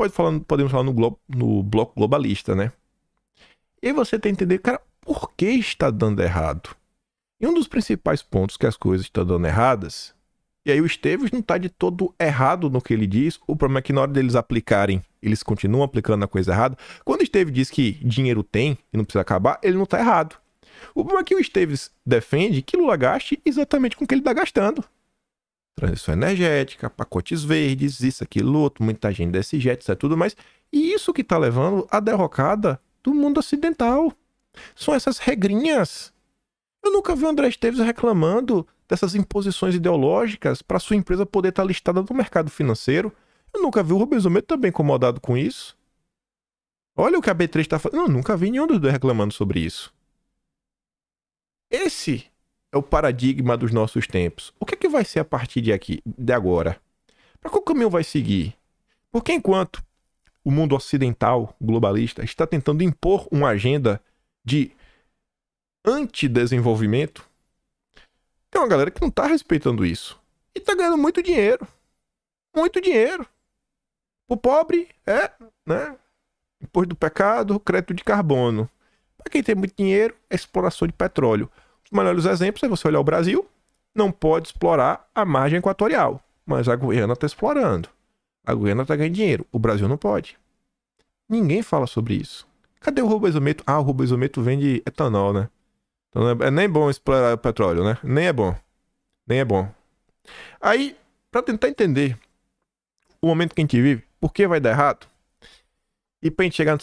podemos falar no bloco globalista, né? E aí você tem que entender, cara, por que está dando errado? E um dos principais pontos que as coisas estão dando erradas, e aí o Esteves não está de todo errado no que ele diz, o problema é que na hora deles aplicarem, eles continuam aplicando a coisa errada. Quando o Esteves diz que dinheiro tem e não precisa acabar, ele não está errado. O problema é que o Esteves defende que Lula gaste exatamente com o que ele está gastando. Transição energética, pacotes verdes, isso, aquilo, outro, muita gente desse jeito, isso é tudo mais. E isso que está levando à derrocada do mundo ocidental. São essas regrinhas. Eu nunca vi o André Esteves reclamando dessas imposições ideológicas para sua empresa poder estar listada no mercado financeiro. Eu nunca vi o Rubens Ometo também incomodado com isso. Olha o que a B3 está fazendo. Eu nunca vi nenhum dos dois reclamando sobre isso. Esse é o paradigma dos nossos tempos. O que é que vai ser a partir de agora? Para qual caminho vai seguir? Porque enquanto o mundo ocidental, globalista, está tentando impor uma agenda de antidesenvolvimento, tem uma galera que não está respeitando isso. E está ganhando muito dinheiro. Muito dinheiro. O pobre né? Imposto do pecado, crédito de carbono. Para quem tem muito dinheiro, é exploração de petróleo. Os melhores exemplos é você olhar o Brasil, não pode explorar a margem equatorial, mas a Guiana está explorando. A Guiana está ganhando dinheiro, o Brasil não pode. Ninguém fala sobre isso. Cadê o Rubens Ometo? O Rubens Ometo vende etanol, né? Então é nem bom explorar petróleo, né? Nem é bom. Nem é bom. Aí, para tentar entender o momento que a gente vive, por que vai dar errado, e para a gente chegar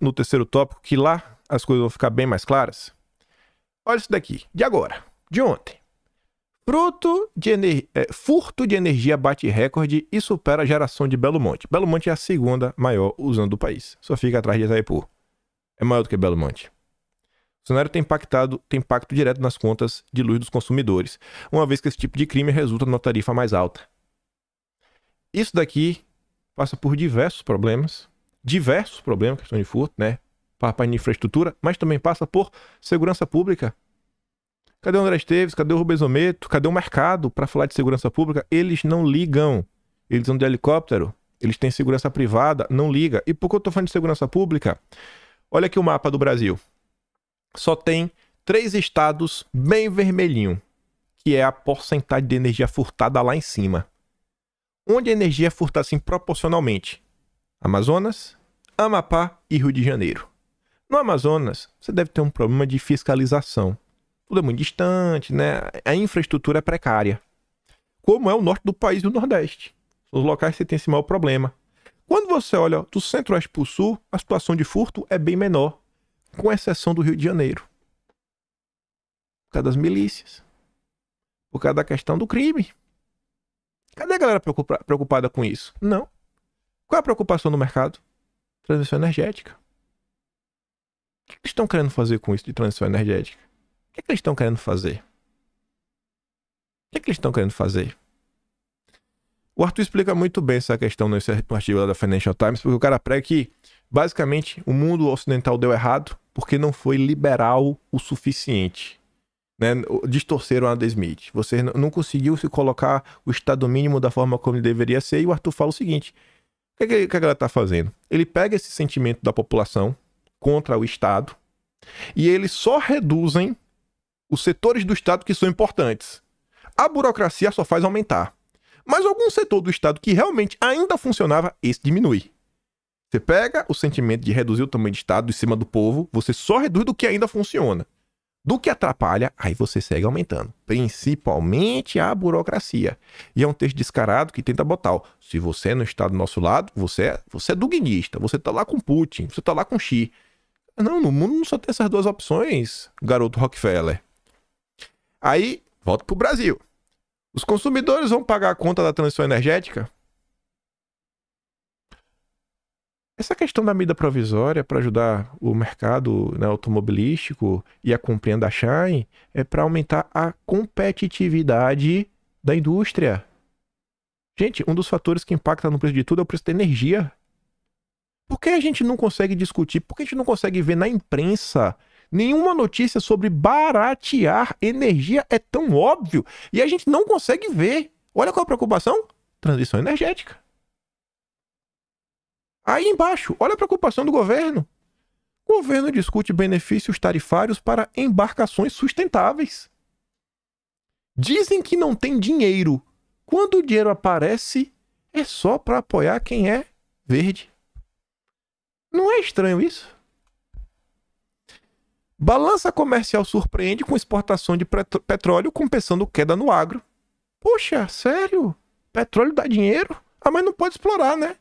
no terceiro tópico, que lá as coisas vão ficar bem mais claras, olha isso daqui, de agora, de ontem. Furto de energia bate recorde e supera a geração de Belo Monte. Belo Monte é a segunda maior usando do país. Só fica atrás de Itaipu. É maior do que Belo Monte. O cenário tem impacto direto nas contas de luz dos consumidores, uma vez que esse tipo de crime resulta numa tarifa mais alta. Isso daqui passa por diversos problemas, questão de furto, né? Para a infraestrutura, mas também passa por segurança pública. Cadê o André Esteves? Cadê o Rubens Ometo? Cadê o mercado para falar de segurança pública? Eles não ligam. Eles andam de helicóptero. Eles têm segurança privada. Não liga. E por que eu tô falando de segurança pública? Olha aqui o mapa do Brasil. Só tem 3 estados bem vermelhinho, que é a porcentagem de energia furtada lá em cima. Onde a energia é furtada assim proporcionalmente? Amazonas, Amapá e Rio de Janeiro. No Amazonas, você deve ter um problema de fiscalização. Tudo é muito distante, né? A infraestrutura é precária. Como é o norte do país e o nordeste. São os locais que você tem esse maior problema. Quando você olha do centro-oeste para o sul, a situação de furto é bem menor, com exceção do Rio de Janeiro. Por causa das milícias. Por causa da questão do crime. Cadê a galera preocupada com isso? Não. Qual é a preocupação do mercado? Transição energética. O que eles estão querendo fazer com isso de transição energética? O que eles estão querendo fazer? O que eles estão querendo fazer? O Arthur explica muito bem essa questão nesse artigo lá da Financial Times, porque o cara prega que, basicamente, o mundo ocidental deu errado porque não foi liberal o suficiente. Né? Distorceram a Adam Smith. Você não conseguiu se colocar o estado mínimo da forma como ele deveria ser, e o Arthur fala o seguinte: o que a galera está fazendo? Ele pega esse sentimento da população contra o Estado e eles só reduzem os setores do Estado que são importantes. A burocracia só faz aumentar. Mas algum setor do Estado que realmente ainda funcionava, esse diminui. Você pega o sentimento de reduzir o tamanho do Estado em cima do povo, você só reduz do que ainda funciona. Do que atrapalha, aí você segue aumentando. Principalmente a burocracia. E é um texto descarado que tenta botar, ó, se você não está do nosso lado, você é duguinista, você tá lá com Putin, você tá lá com Xi. Não, no mundo não só tem essas duas opções, garoto Rockefeller. Aí, volta pro Brasil. Os consumidores vão pagar a conta da transição energética? Essa questão da medida provisória para ajudar o mercado, né, automobilístico e a comprinha da Shine é para aumentar a competitividade da indústria. Gente, um dos fatores que impacta no preço de tudo é o preço da energia. Por que a gente não consegue discutir? Por que a gente não consegue ver na imprensa nenhuma notícia sobre baratear energia? É tão óbvio e a gente não consegue ver. Olha qual a preocupação: transição energética. Aí embaixo, olha a preocupação do governo. O governo discute benefícios tarifários para embarcações sustentáveis. Dizem que não tem dinheiro. Quando o dinheiro aparece, é só para apoiar quem é verde. Não é estranho isso? Balança comercial surpreende com exportação de petróleo compensando queda no agro. Poxa, sério? Petróleo dá dinheiro? Ah, mas não pode explorar, né?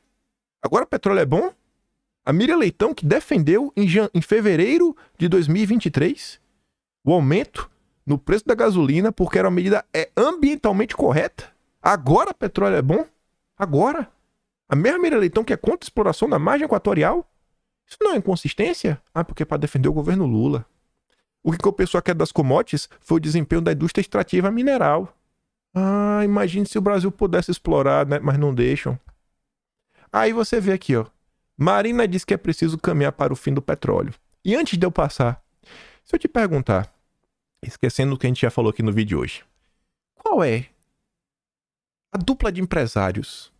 Agora petróleo é bom? A Miriam Leitão, que defendeu em fevereiro de 2023 o aumento no preço da gasolina porque era uma medida ambientalmente correta. Agora petróleo é bom? Agora? A mesma Miriam Leitão que é contra a exploração da margem equatorial? Isso não é inconsistência? Ah, porque é para defender o governo Lula. O que compensou a queda das commodities foi o desempenho da indústria extrativa mineral. Ah, imagine se o Brasil pudesse explorar, né? Mas não deixam. Aí você vê aqui, ó. Marina diz que é preciso caminhar para o fim do petróleo. E antes de eu passar, se eu te perguntar, esquecendo o que a gente já falou aqui no vídeo de hoje, qual é a dupla de empresários?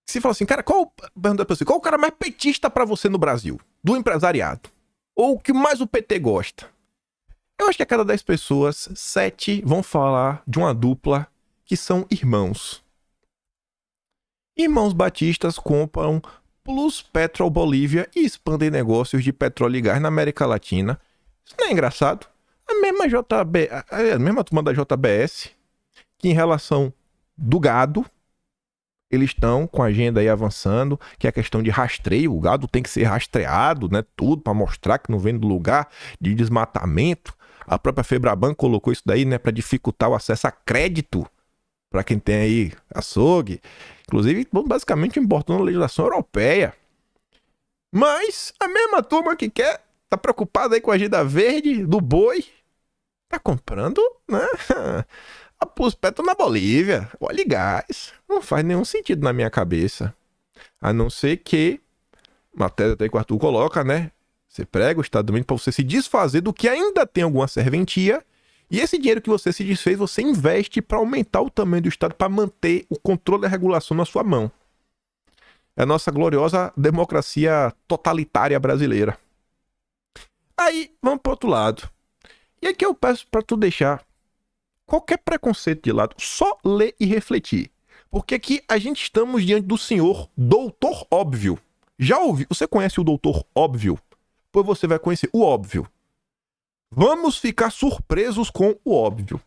Se fala assim, cara, qual o cara mais petista pra você no Brasil? Do empresariado? Ou o que mais o PT gosta? Eu acho que a cada 10 pessoas, 7 vão falar de uma dupla que são irmãos. Irmãos batistas compram Plus Petrol Bolívia e expandem negócios de petróleo e gás na América Latina. Isso não é engraçado? A mesma turma da JBS, que em relação do gado, eles estão com a agenda aí avançando, que é a questão de rastreio. O gado tem que ser rastreado, né? Tudo para mostrar que não vem do lugar de desmatamento. A própria Febraban colocou isso daí, né? Para dificultar o acesso a crédito para quem tem aí açougue. Inclusive, basicamente importando a legislação europeia. Mas a mesma turma que tá preocupada aí com a agenda verde do boi, tá comprando, né? A Plus Petro na Bolívia, óleo e gás. Não faz nenhum sentido na minha cabeça. A não ser que, matéria até que o Arthur coloca, né? Você prega o Estado Unido para você se desfazer do que ainda tem alguma serventia. E esse dinheiro que você se desfez, você investe para aumentar o tamanho do Estado, para manter o controle da regulação na sua mão. É a nossa gloriosa democracia totalitária brasileira. Aí, vamos para outro lado. E aqui eu peço para tu deixar qualquer preconceito de lado, só ler e refletir. Porque aqui a gente estamos diante do senhor Doutor Óbvio. Já ouviu? Você conhece o Doutor Óbvio? Pois você vai conhecer o óbvio. Vamos ficar surpresos com o óbvio.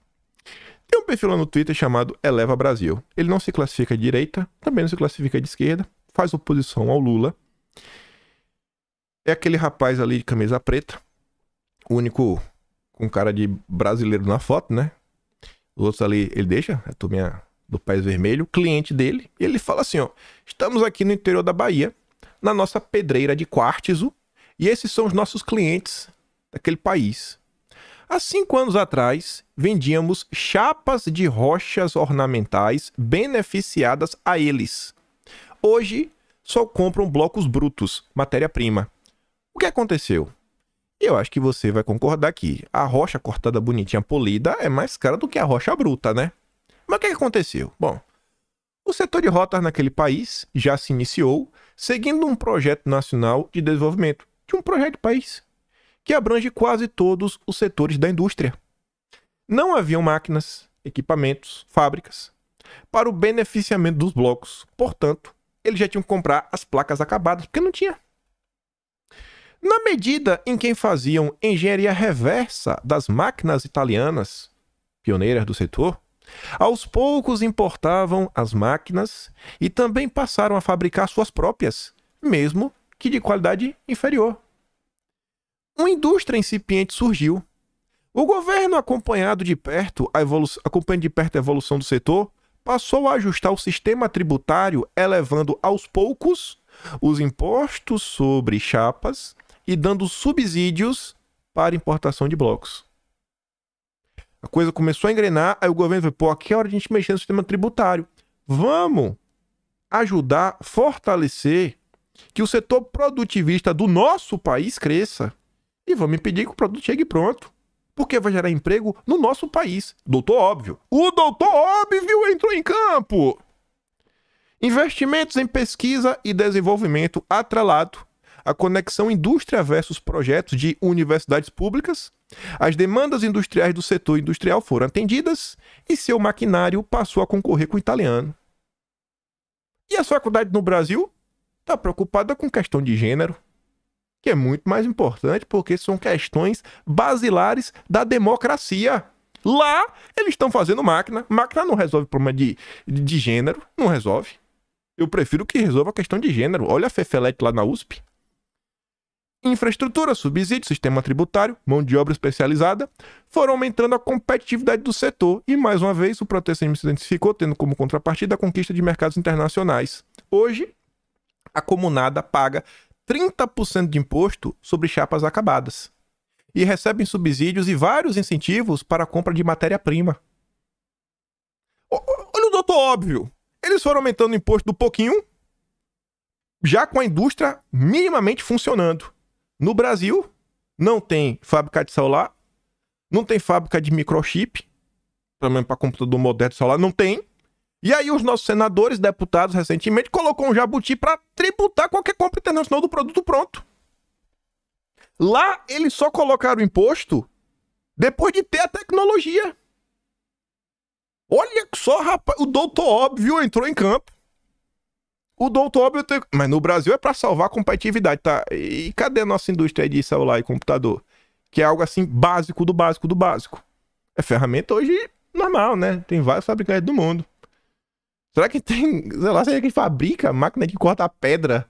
Tem um perfil lá no Twitter chamado Eleva Brasil. Ele não se classifica de direita, também não se classifica de esquerda, faz oposição ao Lula. É aquele rapaz ali de camisa preta, o único com cara de brasileiro na foto, né? Os outros ali, ele deixa, a turminha do Pés Vermelho, cliente dele, e ele fala assim, ó, estamos aqui no interior da Bahia, na nossa pedreira de Quartzo, e esses são os nossos clientes daquele país. Há 5 anos atrás, vendíamos chapas de rochas ornamentais beneficiadas a eles. Hoje, só compram blocos brutos, matéria-prima. O que aconteceu? Eu acho que você vai concordar que a rocha cortada bonitinha, polida, é mais cara do que a rocha bruta, né? Mas o que aconteceu? Bom, O setor de rotas naquele país já se iniciou seguindo um projeto nacional de desenvolvimento, de um projeto de país, que abrange quase todos os setores da indústria. Não haviam máquinas, equipamentos, fábricas para o beneficiamento dos blocos. Portanto, eles já tinham que comprar as placas acabadas, porque não tinha. Na medida em que faziam engenharia reversa das máquinas italianas, pioneiras do setor, aos poucos importavam as máquinas e também passaram a fabricar suas próprias, mesmo que de qualidade inferior. Uma indústria incipiente surgiu. O governo, acompanhando de perto a evolução do setor, passou a ajustar o sistema tributário, elevando aos poucos os impostos sobre chapas e dando subsídios para importação de blocos. A coisa começou a engrenar, aí o governo falou, aqui é hora de a gente mexer no sistema tributário. Vamos ajudar, fortalecer que o setor produtivista do nosso país cresça. E vamos impedir que o produto chegue pronto. Porque vai gerar emprego no nosso país. Doutor Óbvio. O doutor Óbvio entrou em campo. Investimentos em pesquisa e desenvolvimento atrelado à conexão indústria versus projetos de universidades públicas. As demandas industriais do setor industrial foram atendidas e seu maquinário passou a concorrer com o italiano. E as faculdades no Brasil estão preocupadas com questão de gênero, que é muito mais importante porque são questões basilares da democracia. Lá, eles estão fazendo máquina. Máquina não resolve o problema de gênero, não resolve. Eu prefiro que resolva a questão de gênero. Olha a Fefelete lá na USP. Infraestrutura, subsídio, sistema tributário, mão de obra especializada foram aumentando a competitividade do setor e, mais uma vez, o protecionismo se intensificou, tendo como contrapartida a conquista de mercados internacionais. Hoje, a comunada paga 30% de imposto sobre chapas acabadas e recebem subsídios e vários incentivos para a compra de matéria-prima. Olha o doutor Óbvio. Eles foram aumentando o imposto do pouquinho, já com a indústria minimamente funcionando. No Brasil, não tem fábrica de celular, não tem fábrica de microchip, pelo menos para computador moderno de celular, não tem. E aí os nossos senadores, deputados, recentemente, colocou um jabuti para tributar qualquer compra internacional do produto pronto. Lá, eles só colocaram o imposto depois de ter a tecnologia. Olha só, rapaz, o doutor Óbvio entrou em campo. O doutor Óbvio tem... Mas no Brasil é para salvar a competitividade, tá? E cadê a nossa indústria de celular e computador? Que é algo assim básico do básico do básico. É ferramenta hoje normal, né? Tem vários fabricantes do mundo. Será que tem... Sei lá, será que fabrica máquina de cortar pedra?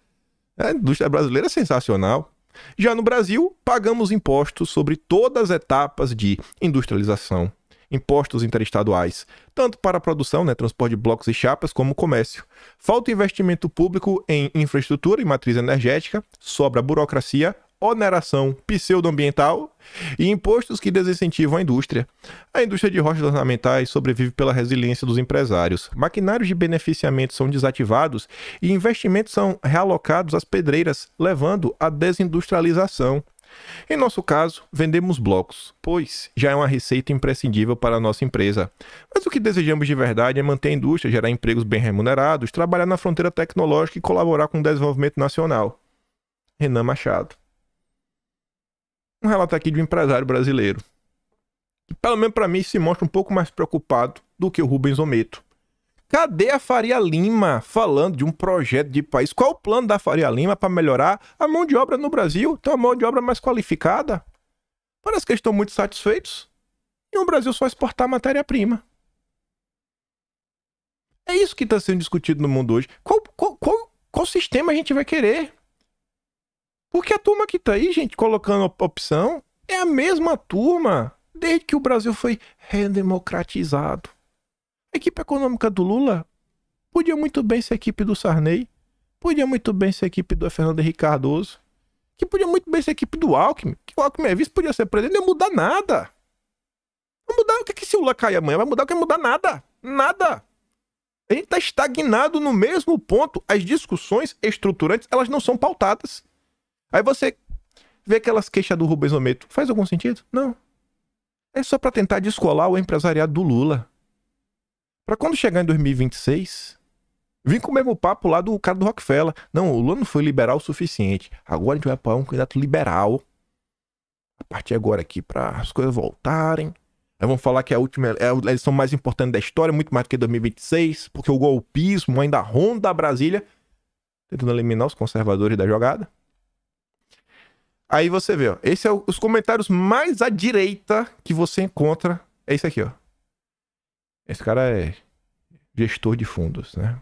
A indústria brasileira é sensacional. Já no Brasil, pagamos impostos sobre todas as etapas de industrialização. Impostos interestaduais, tanto para a produção, transporte de blocos e chapas, como comércio. Falta investimento público em infraestrutura e matriz energética, sobra burocracia, oneração pseudoambiental e impostos que desincentivam a indústria. A indústria de rochas ornamentais sobrevive pela resiliência dos empresários. Maquinários de beneficiamento são desativados e investimentos são realocados às pedreiras, levando à desindustrialização. Em nosso caso, vendemos blocos, pois já é uma receita imprescindível para a nossa empresa. Mas o que desejamos de verdade é manter a indústria, gerar empregos bem remunerados, trabalhar na fronteira tecnológica e colaborar com o desenvolvimento nacional. Renan Machado. Um relato aqui de um empresário brasileiro, que pelo menos para mim se mostra um pouco mais preocupado do que o Rubens Ometo. Cadê a Faria Lima falando de um projeto de país? Qual o plano da Faria Lima para melhorar a mão de obra no Brasil? Ter uma mão de obra mais qualificada? Parece que eles estão muito satisfeitos. E o Brasil só exportar matéria-prima. É isso que está sendo discutido no mundo hoje. Qual sistema a gente vai querer? Porque a turma que está aí, gente, colocando opção, é a mesma turma desde que o Brasil foi redemocratizado. A equipe econômica do Lula podia muito bem ser a equipe do Sarney, podia muito bem ser a equipe do Fernando Henrique Cardoso, que podia muito bem ser a equipe do Alckmin, que o Alckmin é vice, podia ser presidente, não ia mudar nada. Não mudar o que se o Lula cair amanhã, vai mudar o que? Não mudar nada. Nada. A gente está estagnado no mesmo ponto. As discussões estruturantes, elas não são pautadas. Aí você vê aquelas queixas do Rubens Ometo. Faz algum sentido? Não. É só para tentar descolar o empresariado do Lula. Para quando chegar em 2026, Vim com o mesmo papo lá do cara do Rockefeller. Não, o Lula não foi liberal o suficiente. Agora a gente vai apoiar um candidato liberal. A partir de agora aqui, para as coisas voltarem. Aí vamos falar que é a eleição mais importante da história, muito mais do que 2026, porque o golpismo ainda ronda Brasília, tentando eliminar os conservadores da jogada. Aí você vê, ó, esse é os comentários mais à direita que você encontra. É esse aqui, ó. Esse cara é gestor de fundos, né?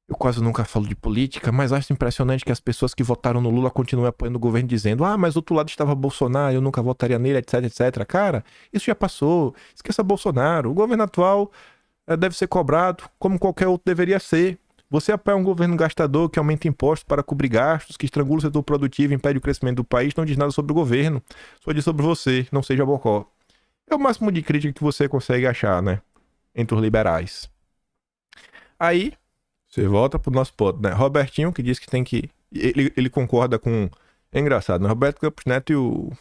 Eu quase nunca falo de política, mas acho impressionante que as pessoas que votaram no Lula continuem apoiando o governo dizendo: ah, mas do outro lado estava Bolsonaro, eu nunca votaria nele, etc, etc. Cara, isso já passou. Esqueça Bolsonaro. O governo atual deve ser cobrado como qualquer outro deveria ser. Você apoia um governo gastador que aumenta impostos para cobrir gastos, que estrangula o setor produtivo e impede o crescimento do país, não diz nada sobre o governo. Só diz sobre você, não seja bocó. É o máximo de crítica que você consegue achar, né? Entre os liberais. Aí você volta pro nosso ponto, né? Robertinho, que diz que tem que... Ele concorda com... É engraçado, né? Roberto Campos Neto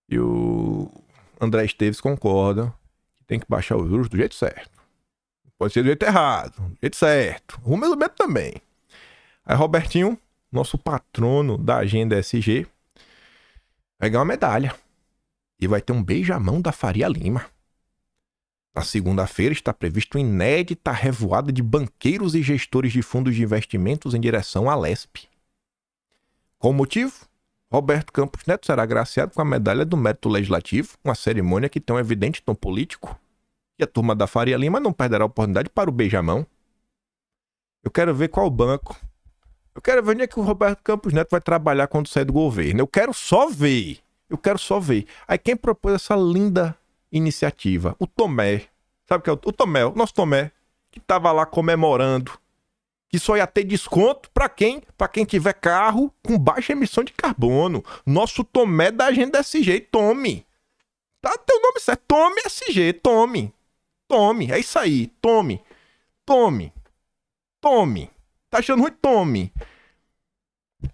e o André Esteves concordam que tem que baixar os juros do jeito certo. Pode ser do jeito errado, do jeito certo. O mesmo também. Aí Robertinho, nosso patrono da agenda SG, vai ganhar uma medalha. E vai ter um beijamão da Faria Lima. Na segunda-feira está previsto inédita revoada de banqueiros e gestores de fundos de investimentos em direção à Lespe. Qual o motivo? Roberto Campos Neto será agraciado com a medalha do Mérito Legislativo, uma cerimônia que tem um evidente tom político. E a turma da Faria Lima não perderá a oportunidade para o beijamão. Eu quero ver qual banco. Eu quero ver onde é que o Roberto Campos Neto vai trabalhar quando sair do governo. Eu quero só ver. Aí quem propôs essa linda iniciativa? O Tomé. Sabe o que é o Tomé? O nosso Tomé, que tava lá comemorando que só ia ter desconto para quem? Para quem tiver carro com baixa emissão de carbono. Nosso Tomé da agenda SG. Tome. Tá teu nome certo. Tome SG. Tome. É isso aí. Tome. Tá achando ruim? Tome.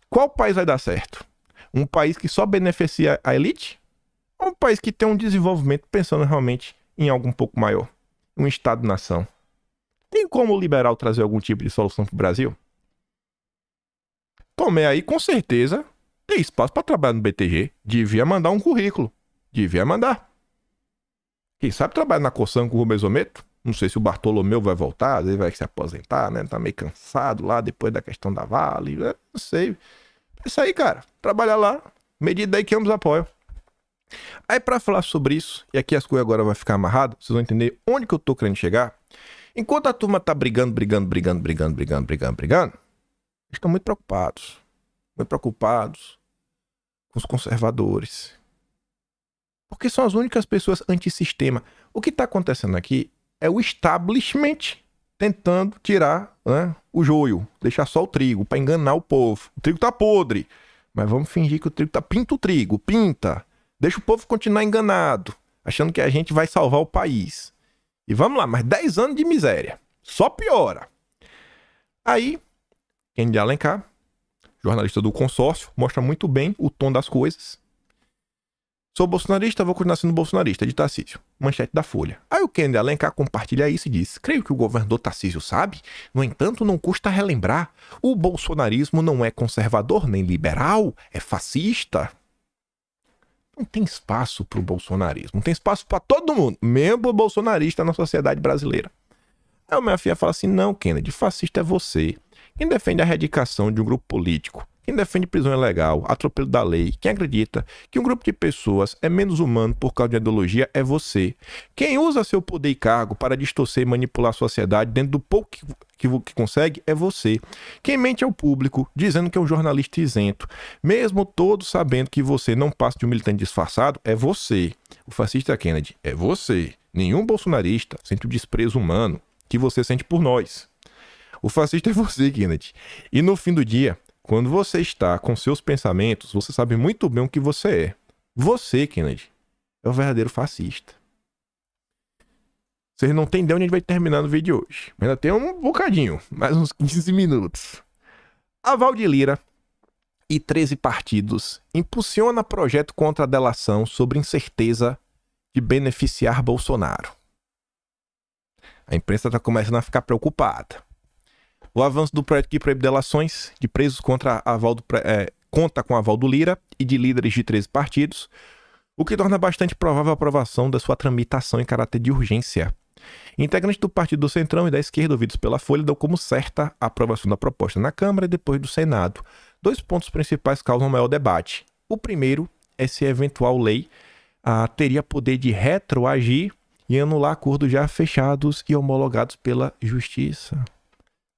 Qual país vai dar certo? Um país que só beneficia a elite? Ou um país que tem um desenvolvimento pensando realmente em algo um pouco maior? Um Estado-nação. Tem como o liberal trazer algum tipo de solução pro Brasil? Tomé aí, com certeza, tem espaço para trabalhar no BTG. Devia mandar um currículo. Devia mandar. Quem sabe trabalhar na Cosan com o Rubens Ometo? Não sei se o Bartolomeu vai voltar, ele vai se aposentar, né? Tá meio cansado lá depois da questão da Vale. Não sei. Isso aí, cara. Trabalhar lá. Medida aí que ambos apoiam. Aí pra falar sobre isso, e aqui as coisas agora vai ficar amarradas, vocês vão entender onde que eu tô querendo chegar. Enquanto a turma tá brigando, eles estão muito preocupados. Muito preocupados com os conservadores. Porque são as únicas pessoas antissistema. O que tá acontecendo aqui é o establishment tentando tirar, né, o joio, deixar só o trigo, pra enganar o povo. O trigo tá podre, mas vamos fingir que o trigo tá... Pinta o trigo, pinta. Deixa o povo continuar enganado, achando que a gente vai salvar o país. E vamos lá, mais 10 anos de miséria. Só piora. Aí, Kennedy Alencar, jornalista do consórcio, mostra muito bem o tom das coisas. Sou bolsonarista, vou continuar sendo bolsonarista, de Tarcísio. Manchete da Folha. Aí o Kennedy Alencar compartilha isso e diz: creio que o governador Tarcísio sabe, no entanto não custa relembrar, o bolsonarismo não é conservador nem liberal, é fascista. Não tem espaço para o bolsonarismo, não tem espaço para todo mundo, mesmo bolsonarista na sociedade brasileira. Aí minha filha fala assim: não, Kennedy, fascista é você. Quem defende a erradicação de um grupo político, quem defende prisão ilegal, atropelo da lei, quem acredita que um grupo de pessoas é menos humano por causa de ideologia é você. Quem usa seu poder e cargo para distorcer e manipular a sociedade dentro do pouco que consegue é você. Quem mente ao público dizendo que é um jornalista isento, mesmo todos sabendo que você não passa de um militante disfarçado, é você. O fascista Kennedy é você. Nenhum bolsonarista sente o desprezo humano que você sente por nós. O fascista é você, Kennedy. E no fim do dia, quando você está com seus pensamentos, você sabe muito bem o que você é. Você, Kennedy, é o verdadeiro fascista. Vocês não têm ideia onde a gente vai terminar no vídeo de hoje. Ainda tem um bocadinho, mais uns 15 minutos. Aval de Lira e 13 partidos impulsiona projeto contra a delação sobre incerteza de beneficiar Bolsonaro. A imprensa está começando a ficar preocupada. O avanço do projeto que proíbe delações de presos conta com aval do Lira e de líderes de 13 partidos, o que torna bastante provável a aprovação da sua tramitação em caráter de urgência. Integrantes do Partido do Centrão e da Esquerda, ouvidos pela Folha, dão como certa a aprovação da proposta na Câmara e depois do Senado. 2 pontos principais causam maior debate. O primeiro é se a eventual lei teria poder de retroagir e anular acordos já fechados e homologados pela Justiça.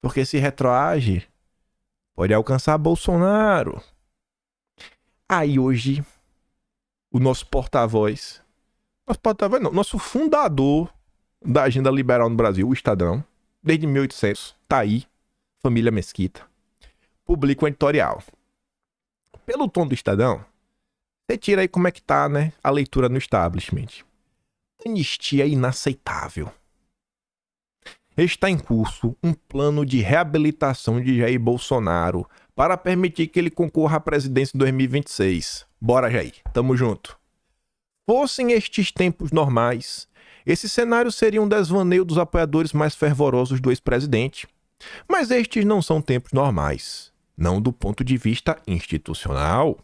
Porque se retroage, pode alcançar Bolsonaro. Aí hoje, o nosso porta-voz, nosso fundador da agenda liberal no Brasil, o Estadão, desde 1800, tá aí, família Mesquita, publica um editorial. Pelo tom do Estadão, você tira aí como é que tá, né, a leitura no establishment. Anistia inaceitável. Está em curso um plano de reabilitação de Jair Bolsonaro para permitir que ele concorra à presidência em 2026. Bora, Jair, tamo junto. Fossem estes tempos normais, esse cenário seria um desvaneio dos apoiadores mais fervorosos do ex-presidente. Mas estes não são tempos normais, não do ponto de vista institucional.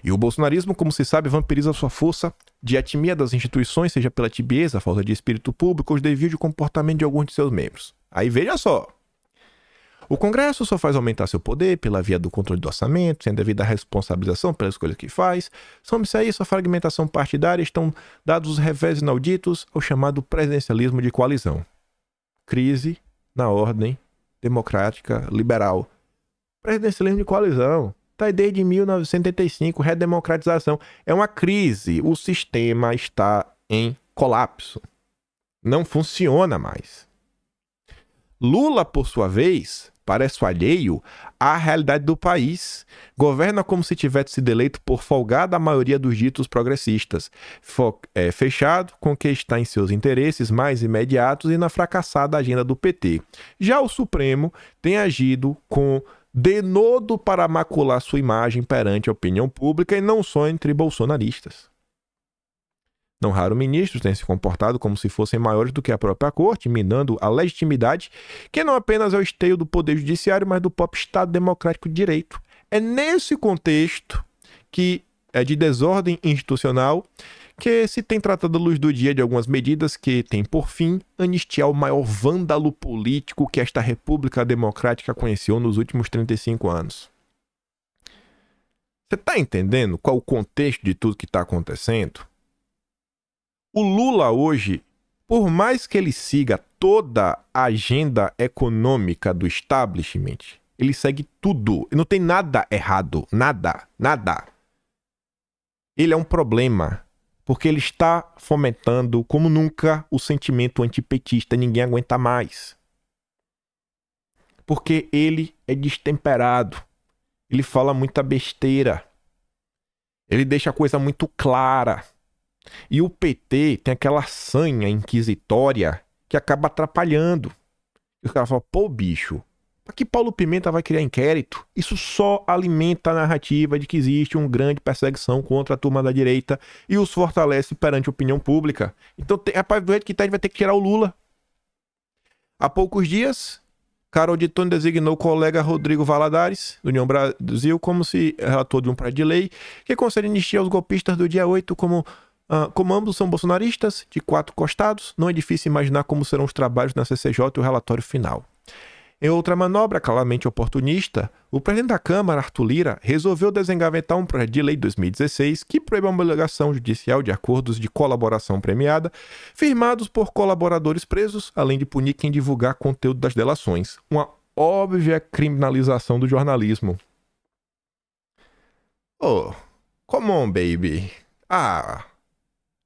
E o bolsonarismo, como se sabe, vampiriza sua força de atimia das instituições, seja pela tibieza, falta de espírito público ou os desvios de comportamento de alguns de seus membros. Aí veja só. O Congresso só faz aumentar seu poder pela via do controle do orçamento, sem devida responsabilização pelas escolhas que faz. Some-se a isso a fragmentação partidária, estão dados os revés inauditos ao chamado presidencialismo de coalizão. Crise na ordem democrática liberal. Presidencialismo de coalizão. Está aí desde 1985, redemocratização. É uma crise. O sistema está em colapso. Não funciona mais. Lula, por sua vez, parece alheio à realidade do país. Governa como se tivesse sido eleito por folgada a maioria dos ditos progressistas. Fechado com o que está em seus interesses mais imediatos e na fracassada agenda do PT. Já o Supremo tem agido com denodo para macular sua imagem perante a opinião pública e não só entre bolsonaristas. Não raro ministros têm se comportado como se fossem maiores do que a própria corte, minando a legitimidade, que não apenas é o esteio do poder judiciário, mas do próprio Estado democrático de direito. É nesse contexto que é de desordem institucional que se tem tratado à luz do dia de algumas medidas que têm por fim anistiar o maior vândalo político que esta República Democrática conheceu nos últimos 35 anos. Você está entendendo qual o contexto de tudo que está acontecendo? O Lula hoje, por mais que ele siga toda a agenda econômica do establishment, ele segue tudo. Não tem nada errado. Nada. Nada. Ele é um problema. Porque ele está fomentando, como nunca, o sentimento antipetista. Ninguém aguenta mais. Porque ele é destemperado. Ele fala muita besteira. Ele deixa a coisa muito clara. E o PT tem aquela sanha inquisitória que acaba atrapalhando. E os caras falam, pô, bicho, pra que Paulo Pimenta vai criar inquérito? Isso só alimenta a narrativa de que existe uma grande perseguição contra a turma da direita e os fortalece perante a opinião pública. Então, rapaz, do jeito que tá, a gente vai ter que tirar o Lula. Há poucos dias, Carol de Tone designou o colega Rodrigo Valadares, do União Brasil, como se relator de um projeto de lei que concede anistia aos golpistas do dia 8 como ambos são bolsonaristas, de 4 costados, não é difícil imaginar como serão os trabalhos na CCJ e o relatório final. Em outra manobra claramente oportunista, o presidente da Câmara, Arthur Lira, resolveu desengavetar um projeto de lei de 2016 que proíbe a homologação judicial de acordos de colaboração premiada firmados por colaboradores presos, além de punir quem divulgar conteúdo das delações. Uma óbvia criminalização do jornalismo. Oh, come on, baby.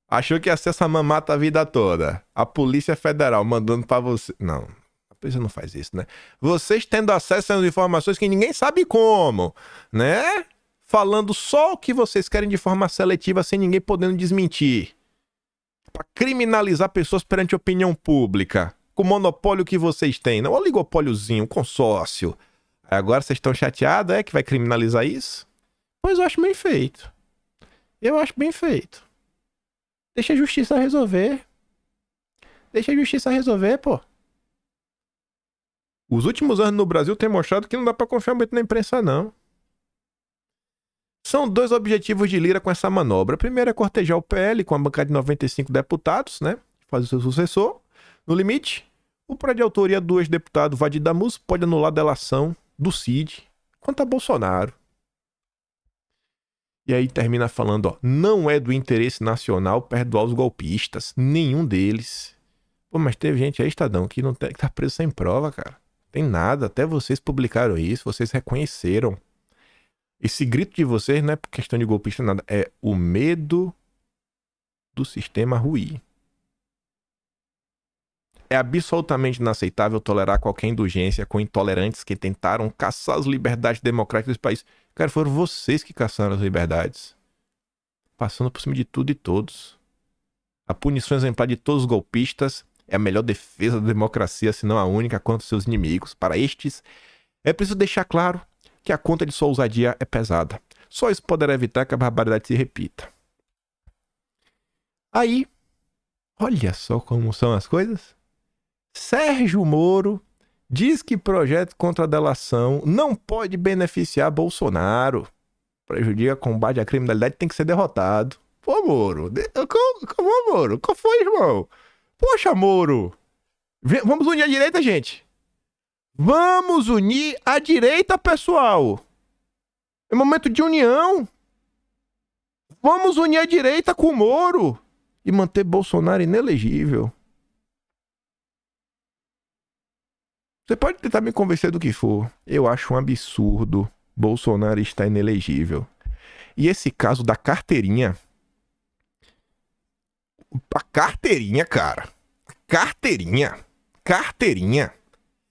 Achou que ia ser essa mamata a vida toda. A Polícia Federal mandando pra você... Não, a polícia não faz isso, né? Vocês tendo acesso às informações que ninguém sabe como, né? Falando só o que vocês querem de forma seletiva sem ninguém podendo desmentir. Pra criminalizar pessoas perante a opinião pública. Com o monopólio que vocês têm. Não, o oligopóliozinho, o consórcio. Agora vocês estão chateados, que vai criminalizar isso? Pois eu acho bem feito. Eu acho bem feito. Deixa a justiça resolver. Deixa a justiça resolver, pô. Os últimos anos no Brasil têm mostrado que não dá pra confiar muito na imprensa, não. São dois objetivos de Lira com essa manobra. Primeiro é cortejar o PL com a bancada de 95 deputados, né? Fazer o seu sucessor. No limite, o prédio de autoria do ex-deputado Vadir Damus pode anular a delação do Cid contra Bolsonaro. E aí termina falando, ó, não é do interesse nacional perdoar os golpistas, nenhum deles. Pô, mas teve gente aí, Estadão, que não tem, que tá preso sem prova, cara. Tem nada, até vocês publicaram isso, vocês reconheceram. Esse grito de vocês não é por questão de golpista, nada, é o medo do sistema ruir. É absolutamente inaceitável tolerar qualquer indulgência com intolerantes que tentaram caçar as liberdades democráticas desse país. Cara, foram vocês que caçaram as liberdades. Passando por cima de tudo e todos. A punição exemplar de todos os golpistas é a melhor defesa da democracia, se não a única, contra seus inimigos. Para estes, é preciso deixar claro que a conta de sua ousadia é pesada. Só isso poderá evitar que a barbaridade se repita. Aí, olha só como são as coisas. Sérgio Moro diz que projeto contra a delação não pode beneficiar Bolsonaro. Prejudica combate à criminalidade, tem que ser derrotado. Pô, Moro. Como, Moro? Qual foi, irmão? Poxa, Moro. Vamos unir a direita, gente. Vamos unir a direita, pessoal. É momento de união. Vamos unir a direita com o Moro e manter Bolsonaro inelegível. Você pode tentar me convencer do que for. Eu acho um absurdo Bolsonaro estar inelegível. E esse caso da carteirinha. A carteirinha, cara. Carteirinha.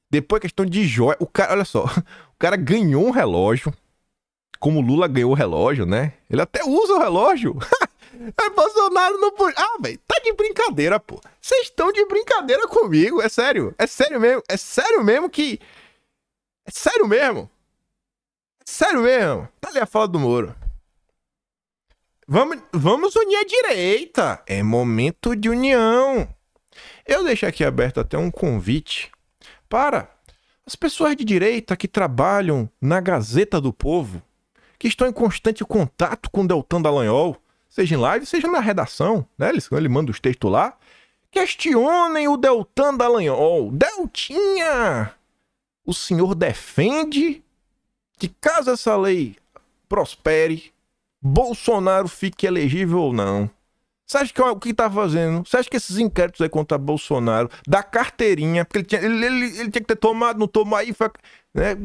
Depois a questão de joia. O cara, olha só. O cara ganhou um relógio. Como o Lula ganhou o relógio, né? Ele até usa o relógio. Bolsonaro não pode. Ah, velho, tá de brincadeira, pô. Vocês estão de brincadeira comigo, é sério. É sério mesmo. É sério mesmo que. É sério mesmo. É sério mesmo. Tá ali a fala do Moro. Vamos unir a direita. É momento de união. Eu deixo aqui aberto até um convite para as pessoas de direita que trabalham na Gazeta do Povo, que estão em constante contato com Deltan Dallagnol, seja em live, seja na redação, né? Ele manda os textos lá. Questionem o Deltan Dallagnol. Deltinha! O senhor defende que caso essa lei prospere, Bolsonaro fique elegível ou não? Você acha que o que tá fazendo? Você acha que esses inquéritos aí contra Bolsonaro, da carteirinha, porque ele tinha que ter tomado, não tomou aí, né?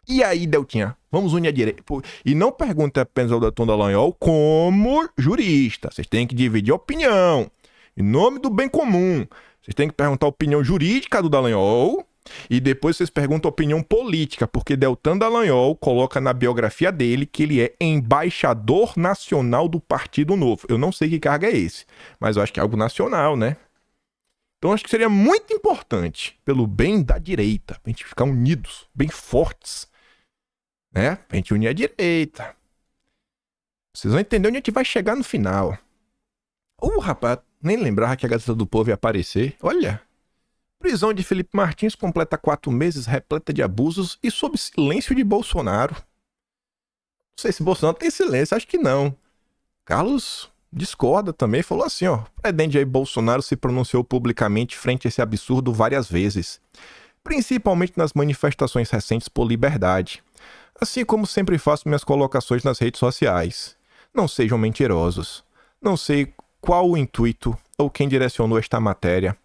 E aí, Deltinha? Vamos unir a direita. E não pergunte apenas ao Deltan Dallagnol como jurista. Vocês têm que dividir a opinião. Em nome do bem comum. Vocês têm que perguntar a opinião jurídica do Dallagnol. E depois vocês perguntam a opinião política. Porque Deltan Dallagnol coloca na biografia dele que ele é embaixador nacional do Partido Novo. Eu não sei que cargo é esse. Mas eu acho que é algo nacional, né? Então acho que seria muito importante, pelo bem da direita, pra gente ficar unidos, bem fortes, né? Pra gente unir a direita. Vocês vão entender onde a gente vai chegar no final. Rapaz, nem lembrava que a Gazeta do Povo ia aparecer. Olha, prisão de Felipe Martins completa 4 meses repleta de abusos e sob silêncio de Bolsonaro. Não sei se Bolsonaro tem silêncio, acho que não. Carlos discorda também, falou assim, ó, o presidente Jair Bolsonaro se pronunciou publicamente frente a esse absurdo várias vezes, principalmente nas manifestações recentes por liberdade. Assim como sempre faço minhas colocações nas redes sociais. Não sejam mentirosos. Não sei qual o intuito ou quem direcionou esta matéria,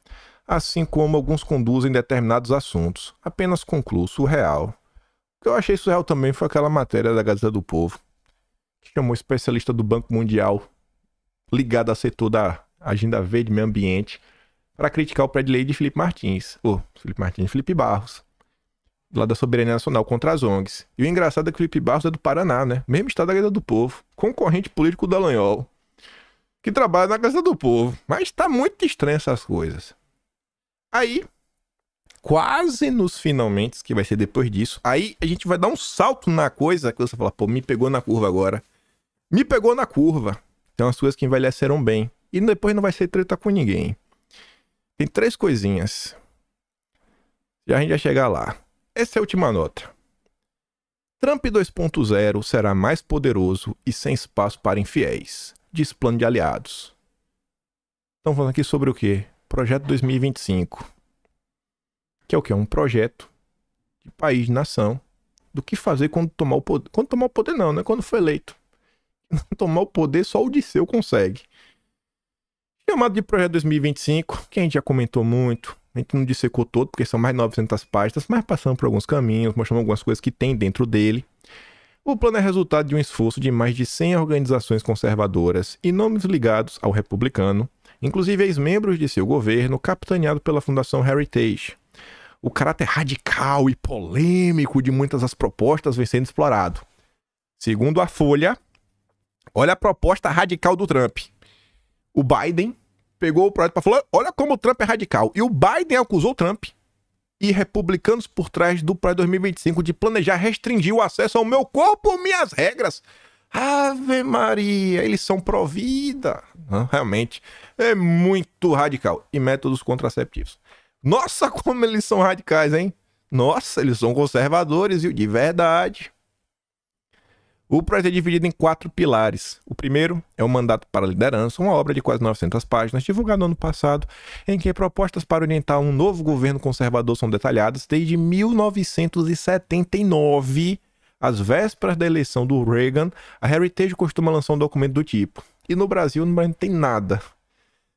assim como alguns conduzem determinados assuntos. Apenas concluo surreal. O que eu achei surreal também foi aquela matéria da Gazeta do Povo, que chamou um especialista do Banco Mundial, ligado ao setor da Agenda Verde e Meio Ambiente, para criticar o prédio de lei de Felipe Martins. Felipe Barros. Lá da Soberania Nacional contra as ONGs. E o engraçado é que o Felipe Barros é do Paraná, né? Mesmo estado da Gazeta do Povo. Concorrente político do Dallagnol. Que trabalha na Gazeta do Povo. Mas tá muito estranho essas coisas. Aí, quase nos finalmente, que vai ser depois disso, aí a gente vai dar um salto na coisa que você fala, pô, me pegou na curva agora. Me pegou na curva. Tem umas coisas que envelheceram bem. E depois não vai ser treta com ninguém. Tem 3 coisinhas. Já a gente vai chegar lá. Essa é a última nota. Trump 2.0 será mais poderoso e sem espaço para infiéis, diz plano de aliados. Estão falando aqui sobre o quê? Projeto 2025. Que é o quê? Um projeto de país, de nação, do que fazer quando tomar o poder. Quando tomar o poder não, né? Quando for eleito. Tomar o poder só o Disseu consegue. Chamado de Projeto 2025, que a gente já comentou muito. A gente não dissecou todo, porque são mais de 900 páginas, mas passamos por alguns caminhos, mostramos algumas coisas que tem dentro dele. O plano é resultado de um esforço de mais de 100 organizações conservadoras e nomes ligados ao republicano, inclusive ex-membros de seu governo, capitaneado pela Fundação Heritage. O caráter radical e polêmico de muitas das propostas vem sendo explorado. Segundo a Folha, olha a proposta radical do Trump. O Biden pegou o projeto para falar, olha como o Trump é radical. E o Biden acusou o Trump e republicanos por trás do projeto 2025 de planejar restringir o acesso ao meu corpo, minhas regras. Ave Maria, eles são pró-vida. Realmente, é muito radical. E métodos contraceptivos. Nossa, como eles são radicais, hein? Nossa, eles são conservadores, viu? De verdade. O projeto é dividido em 4 pilares. O primeiro é o Mandato para a Liderança, uma obra de quase 900 páginas, divulgada no ano passado, em que propostas para orientar um novo governo conservador são detalhadas desde 1979, às vésperas da eleição do Reagan. A Heritage costuma lançar um documento do tipo. E no Brasil não tem nada.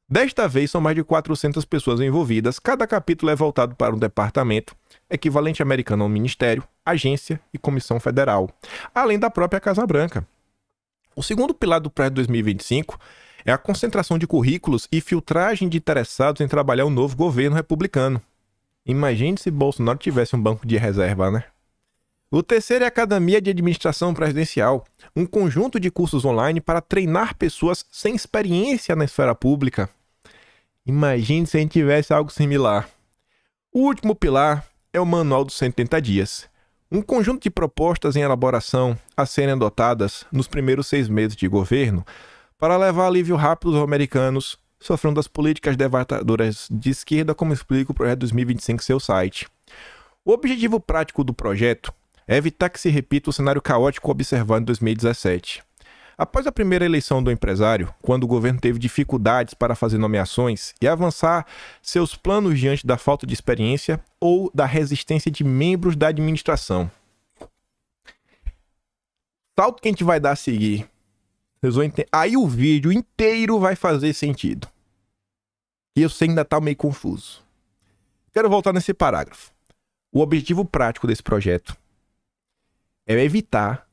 Desta vez, são mais de 400 pessoas envolvidas. Cada capítulo é voltado para um departamento, equivalente americano a um ministério, agência e comissão federal, além da própria Casa Branca. O segundo pilar do projeto 2025 é a concentração de currículos e filtragem de interessados em trabalhar o novo governo republicano. Imagine se Bolsonaro tivesse um banco de reserva, né? O terceiro é a Academia de Administração Presidencial, um conjunto de cursos online para treinar pessoas sem experiência na esfera pública. Imagine se a gente tivesse algo similar. O último pilar é o Manual dos 180 Dias, um conjunto de propostas em elaboração a serem adotadas nos primeiros 6 meses de governo para levar alívio rápido aos americanos sofrendo das políticas devastadoras de esquerda, como explica o Projeto 2025 em seu site. O objetivo prático do projeto é evitar que se repita o cenário caótico observado em 2017. Após a primeira eleição do empresário, quando o governo teve dificuldades para fazer nomeações e avançar seus planos diante da falta de experiência ou da resistência de membros da administração. Salto que a gente vai dar a seguir. Vocês vão entender. Aí o vídeo inteiro vai fazer sentido. E eu sei que ainda está meio confuso. Quero voltar nesse parágrafo. O objetivo prático desse projeto é evitar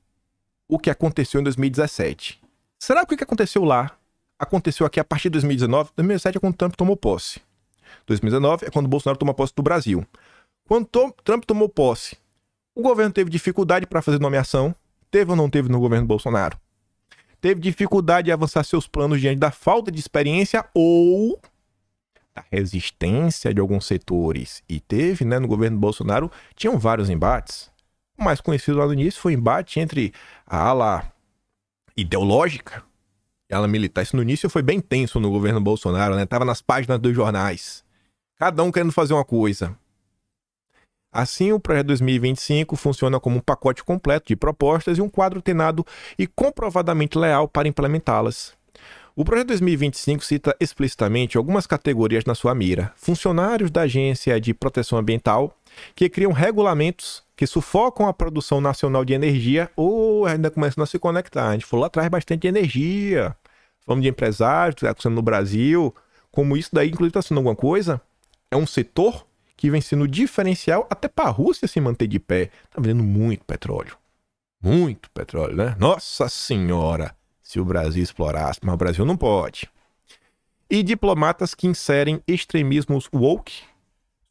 o que aconteceu em 2017. Será que o que aconteceu lá aconteceu aqui a partir de 2019? 2017 é quando Trump tomou posse. 2019 é quando Bolsonaro tomou posse do Brasil. Quando Trump tomou posse, o governo teve dificuldade para fazer nomeação. Teve ou não teve no governo Bolsonaro? Teve dificuldade de avançar seus planos diante da falta de experiência ou da resistência de alguns setores. E teve, né, no governo Bolsonaro, tinham vários embates. O mais conhecido lá no início foi o embate entre a ala ideológica e a ala militar. Isso no início foi bem tenso no governo Bolsonaro, né? Tava nas páginas dos jornais. Cada um querendo fazer uma coisa. Assim, o Projeto 2025 funciona como um pacote completo de propostas e um quadro treinado e comprovadamente leal para implementá-las. O Projeto 2025 cita explicitamente algumas categorias na sua mira. Funcionários da Agência de Proteção Ambiental, que criam regulamentos que sufocam a produção nacional de energia ou ainda começam a se conectar. A gente falou lá atrás bastante de energia. Falamos de empresários, que está acontecendo no Brasil. Como isso daí, inclusive, está sendo alguma coisa. É um setor que vem sendo diferencial até para a Rússia se manter de pé. Está vendendo muito petróleo. Muito petróleo, né? Nossa Senhora! Se o Brasil explorasse, mas o Brasil não pode. E diplomatas que inserem extremismos woke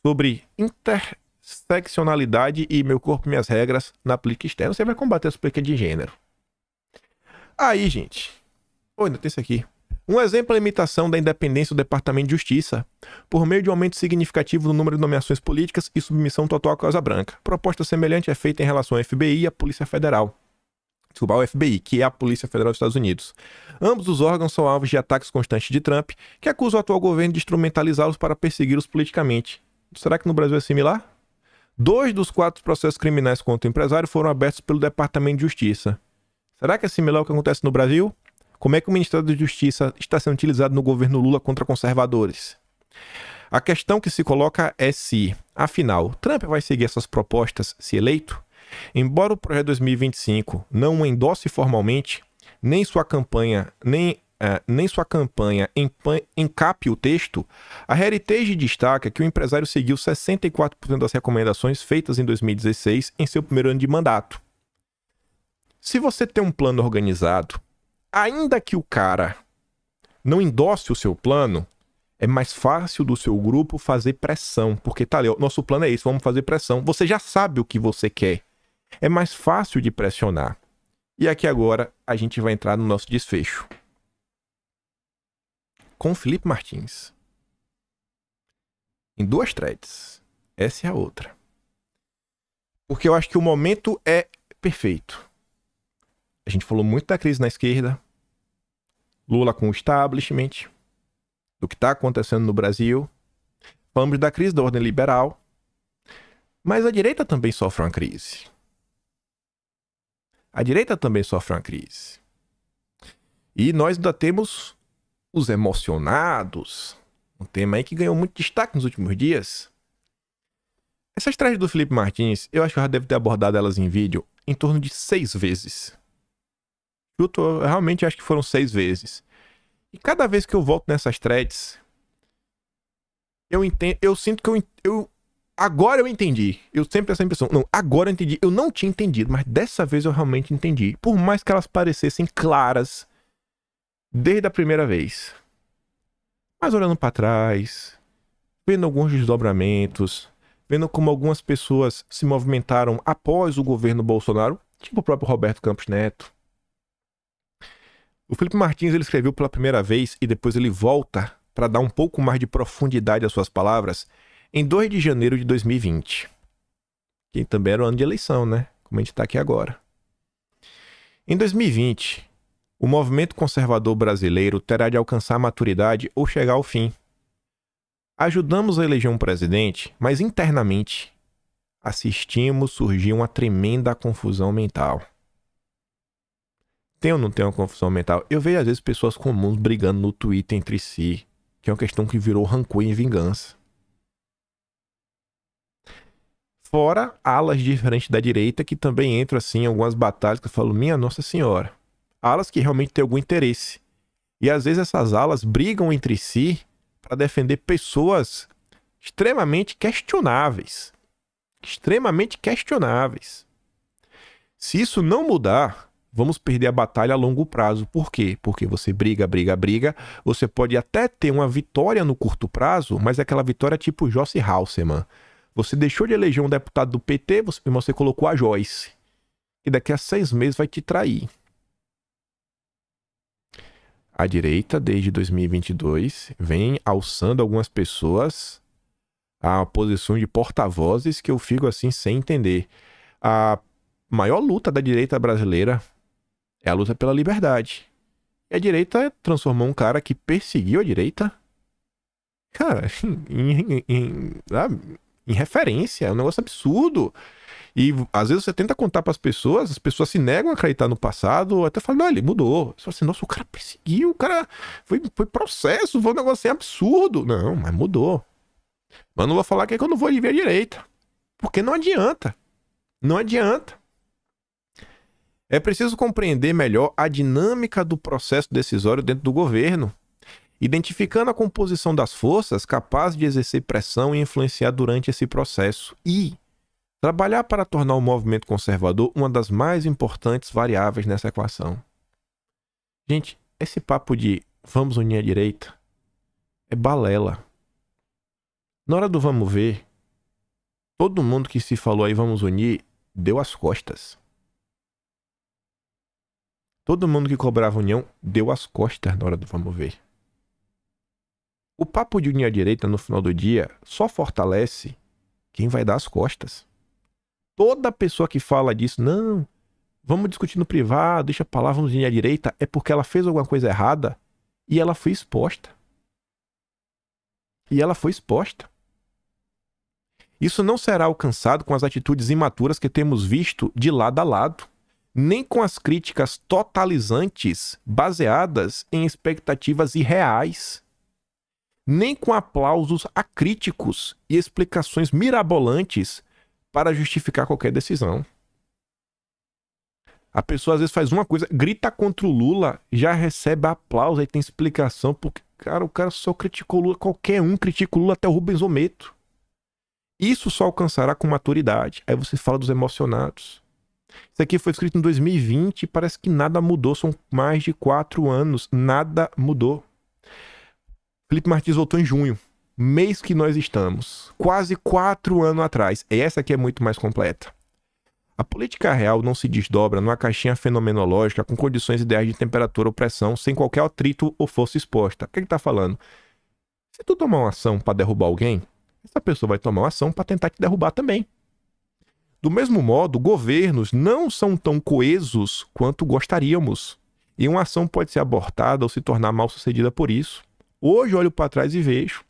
sobre interseccionalidade e meu corpo, minhas regras na política externa. Você vai combater essa política de gênero. Aí, gente. Ainda tem isso aqui. Um exemplo é a limitação da independência do Departamento de Justiça, por meio de um aumento significativo no número de nomeações políticas e submissão total à Casa Branca. Proposta semelhante é feita em relação ao FBI e à Polícia Federal. Desculpa, o FBI, que é a Polícia Federal dos Estados Unidos. Ambos os órgãos são alvos de ataques constantes de Trump, que acusa o atual governo de instrumentalizá-los para persegui-los politicamente. Será que no Brasil é similar? 2 dos 4 processos criminais contra o empresário foram abertos pelo Departamento de Justiça. Será que é similar ao que acontece no Brasil? Como é que o Ministério da Justiça está sendo utilizado no governo Lula contra conservadores? A questão que se coloca é se, afinal, Trump vai seguir essas propostas se eleito? Embora o projeto 2025 não o endosse formalmente, nem sua campanha encape o texto, a Heritage destaca que o empresário seguiu 64% das recomendações feitas em 2016 em seu primeiro ano de mandato. Se você tem um plano organizado, ainda que o cara não endosse o seu plano, é mais fácil do seu grupo fazer pressão, porque tá ali, ó, nosso plano é esse, vamos fazer pressão. Você já sabe o que você quer. É mais fácil de pressionar. E aqui agora a gente vai entrar no nosso desfecho. Com Felipe Martins. Em 2 threads. Essa é a outra. Porque eu acho que o momento é perfeito. A gente falou muito da crise na esquerda. Lula com o establishment. Do que está acontecendo no Brasil. Falamos da crise da ordem liberal. Mas a direita também sofre uma crise. A direita também sofre uma crise. E nós ainda temos os emocionados. Um tema aí que ganhou muito destaque nos últimos dias. Essas threads do Felipe Martins, eu acho que eu já devo ter abordado elas em vídeo em torno de 6 vezes. Eu realmente acho que foram 6 vezes. E cada vez que eu volto nessas threads, eu sinto que agora eu entendi. Eu sempre tenho essa impressão. Não, agora eu entendi. Eu não tinha entendido, mas dessa vez eu realmente entendi. Por mais que elas parecessem claras desde a primeira vez. Mas olhando para trás, vendo alguns desdobramentos, vendo como algumas pessoas se movimentaram após o governo Bolsonaro, tipo o próprio Roberto Campos Neto. O Felipe Martins ele escreveu pela primeira vez e depois ele volta para dar um pouco mais de profundidade às suas palavras em 2 de janeiro de 2020. Que também era o ano de eleição, né? Como a gente está aqui agora. Em 2020, o movimento conservador brasileiro terá de alcançar a maturidade ou chegar ao fim. Ajudamos a eleger um presidente, mas internamente assistimos surgir uma tremenda confusão mental. Tem ou não tem uma confusão mental? Eu vejo às vezes pessoas comuns brigando no Twitter entre si, que é uma questão que virou rancor e vingança. Fora alas diferentes da direita que também entram assim em algumas batalhas que eu falo, minha Nossa Senhora. Alas que realmente têm algum interesse. E às vezes essas alas brigam entre si para defender pessoas extremamente questionáveis. Extremamente questionáveis. Se isso não mudar, vamos perder a batalha a longo prazo. Por quê? Porque você briga. Você pode até ter uma vitória no curto prazo, mas é aquela vitória tipo Joyce Hasselmann. Você deixou de eleger um deputado do PT, você colocou a Joyce. E daqui a 6 meses vai te trair. A direita, desde 2022, vem alçando algumas pessoas a posição de porta-vozes que eu fico assim sem entender. A maior luta da direita brasileira é a luta pela liberdade. E a direita transformou um cara que perseguiu a direita, cara, em referência. É um negócio absurdo. E às vezes você tenta contar para as pessoas se negam a acreditar no passado, até falam, não, ele mudou. Você fala assim, nossa, o cara perseguiu, o cara foi processo, foi um negócio assim absurdo. Não, mas mudou. Mas não vou falar que é que eu não vou ver a direita. Porque não adianta. Não adianta. É preciso compreender melhor a dinâmica do processo decisório dentro do governo, identificando a composição das forças capazes de exercer pressão e influenciar durante esse processo e trabalhar para tornar o movimento conservador uma das mais importantes variáveis nessa equação. Gente, esse papo de vamos unir a direita é balela. Na hora do vamos ver, todo mundo que se falou aí vamos unir deu as costas. Todo mundo que cobrava união deu as costas na hora do vamos ver. O papo de unir a direita no final do dia só fortalece quem vai dar as costas. Toda pessoa que fala disso, não, vamos discutir no privado, deixa pra lá, vamos unir a direita, é porque ela fez alguma coisa errada e ela foi exposta. Isso não será alcançado com as atitudes imaturas que temos visto de lado a lado, nem com as críticas totalizantes baseadas em expectativas irreais, nem com aplausos acríticos e explicações mirabolantes para justificar qualquer decisão. A pessoa às vezes faz uma coisa, grita contra o Lula, já recebe aplauso, aí tem explicação, porque, cara, o cara só criticou o Lula, qualquer um critica o Lula, até o Rubens Ometo. Isso só alcançará com maturidade. Aí você fala dos emocionados. Isso aqui foi escrito em 2020 e parece que nada mudou, são mais de 4 anos, nada mudou. Felipe Martins voltou em junho, mês que nós estamos, quase 4 anos atrás. E essa aqui é muito mais completa. A política real não se desdobra numa caixinha fenomenológica com condições ideais de temperatura ou pressão, sem qualquer atrito ou força exposta. O que ele está falando? Se tu tomar uma ação para derrubar alguém, essa pessoa vai tomar uma ação para tentar te derrubar também. Do mesmo modo, governos não são tão coesos quanto gostaríamos. E uma ação pode ser abortada ou se tornar mal sucedida por isso. Hoje olho para trás e vejo.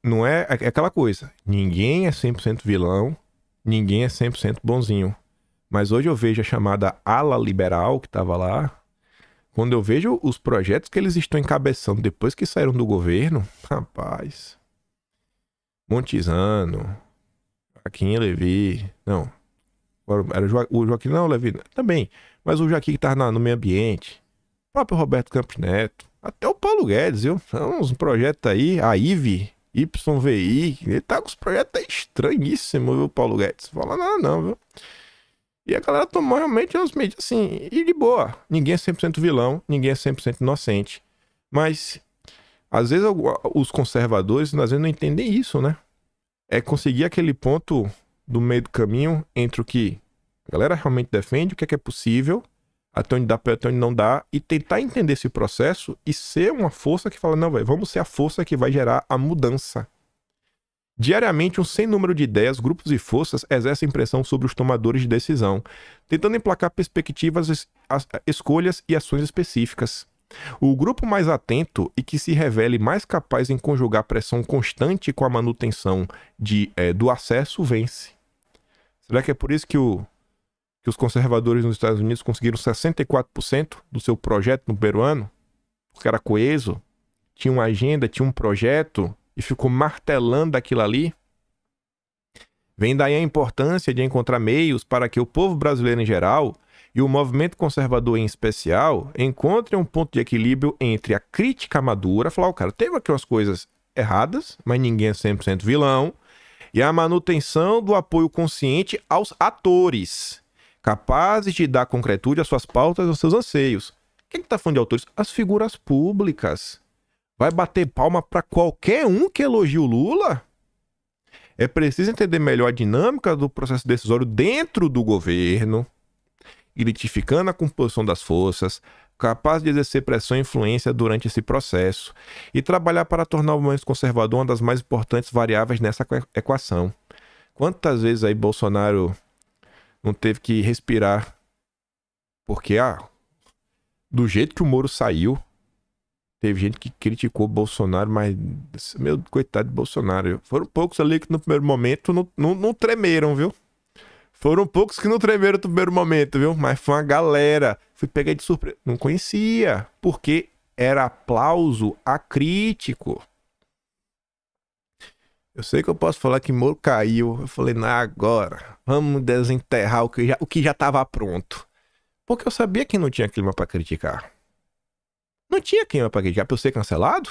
Não é aquela coisa. Ninguém é 100% vilão, ninguém é 100% bonzinho. Mas hoje eu vejo a chamada ala liberal que estava lá. Quando eu vejo os projetos que eles estão encabeçando depois que saíram do governo, rapaz. Montizano, Joaquim Levy, não. Era o Joaquim, não, Levy, também. Mas o Joaquim que estava no meio ambiente. O próprio Roberto Campos Neto. Até o Paulo Guedes, viu? São uns projetos aí, a IVE, YVI, ele tá com os projetos aí estranhíssimos, viu, Paulo Guedes? Fala nada não, viu? E a galera tomou realmente umas medidas assim, e de boa. Ninguém é 100% vilão, ninguém é 100% inocente. Mas, às vezes, os conservadores, às vezes, não entendem isso, né? É conseguir aquele ponto do meio do caminho entre o que a galera realmente defende, o que é possível, até onde dá, até onde não dá, e tentar entender esse processo e ser uma força que fala, não, velho, vamos ser a força que vai gerar a mudança. Diariamente, um sem número de ideias, grupos e forças exercem pressão sobre os tomadores de decisão, tentando emplacar perspectivas, escolhas e ações específicas. O grupo mais atento e que se revele mais capaz em conjugar pressão constante com a manutenção do acesso vence. Será que é por isso que os conservadores nos Estados Unidos conseguiram 64% do seu projeto no primeiro ano? Porque era coeso, tinha uma agenda, tinha um projeto e ficou martelando aquilo ali? Vem daí a importância de encontrar meios para que o povo brasileiro em geral e o movimento conservador em especial encontrem um ponto de equilíbrio entre a crítica madura, falar, cara, teve aqui umas coisas erradas, mas ninguém é 100% vilão, e a manutenção do apoio consciente aos atores, capazes de dar concretude às suas pautas e aos seus anseios. Quem está falando de autores? As figuras públicas. Vai bater palma para qualquer um que elogie o Lula? É preciso entender melhor a dinâmica do processo decisório dentro do governo, identificando a composição das forças, capaz de exercer pressão e influência durante esse processo e trabalhar para tornar o movimento conservador uma das mais importantes variáveis nessa equação. Quantas vezes aí Bolsonaro não teve que respirar porque, do jeito que o Moro saiu, teve gente que criticou o Bolsonaro, mas, meu, coitado de Bolsonaro. Foram poucos ali que no primeiro momento não tremeram, viu? Foram poucos que não tremeram no primeiro momento, viu? Mas foi uma galera. Fui pegar de surpresa. Não conhecia, porque era aplauso acrítico. Eu sei que eu posso falar que Moro caiu. Eu falei, agora, vamos desenterrar o que já estava pronto. Porque eu sabia que não tinha clima para criticar. Não tinha clima para criticar. Pra eu ser cancelado?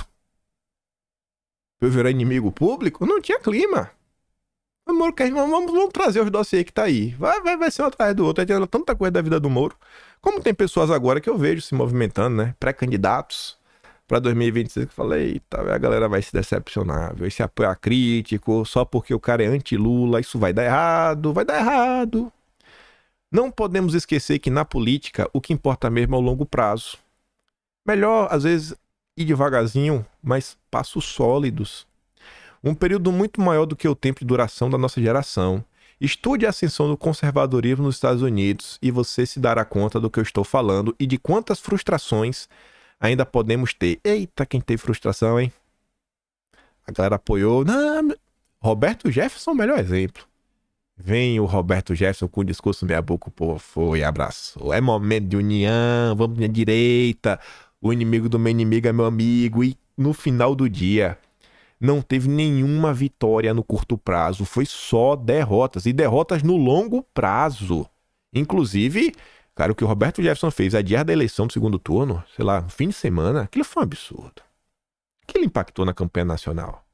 Pra eu virar inimigo público? Não tinha clima. Moro, vamos trazer os dossiês que tá aí. Vai ser um atrás do outro. Tem tanta coisa da vida do Moro. Como tem pessoas agora que eu vejo se movimentando, né? Pré-candidatos pra 2026. Que eu falei, eita, a galera vai se decepcionar, viu? Esse apoio crítico, só porque o cara é anti-Lula, isso vai dar errado, vai dar errado. Não podemos esquecer que na política o que importa mesmo é o longo prazo. Melhor, às vezes, ir devagarzinho, mas passos sólidos. Um período muito maior do que o tempo de duração da nossa geração. Estude a ascensão do conservadorismo nos Estados Unidos e você se dará conta do que eu estou falando e de quantas frustrações ainda podemos ter. Eita, quem tem frustração, hein? A galera apoiou. Não, Roberto Jefferson é o melhor exemplo. Vem o Roberto Jefferson com o discurso meia boca, o povo foi e abraçou. É momento de união, vamos na direita. O inimigo do meu inimigo é meu amigo. E no final do dia, não teve nenhuma vitória no curto prazo. Foi só derrotas. E derrotas no longo prazo. Inclusive, cara, o que o Roberto Jefferson fez, adiar da eleição do segundo turno, sei lá, no fim de semana, aquilo foi um absurdo. Aquilo impactou na campanha nacional.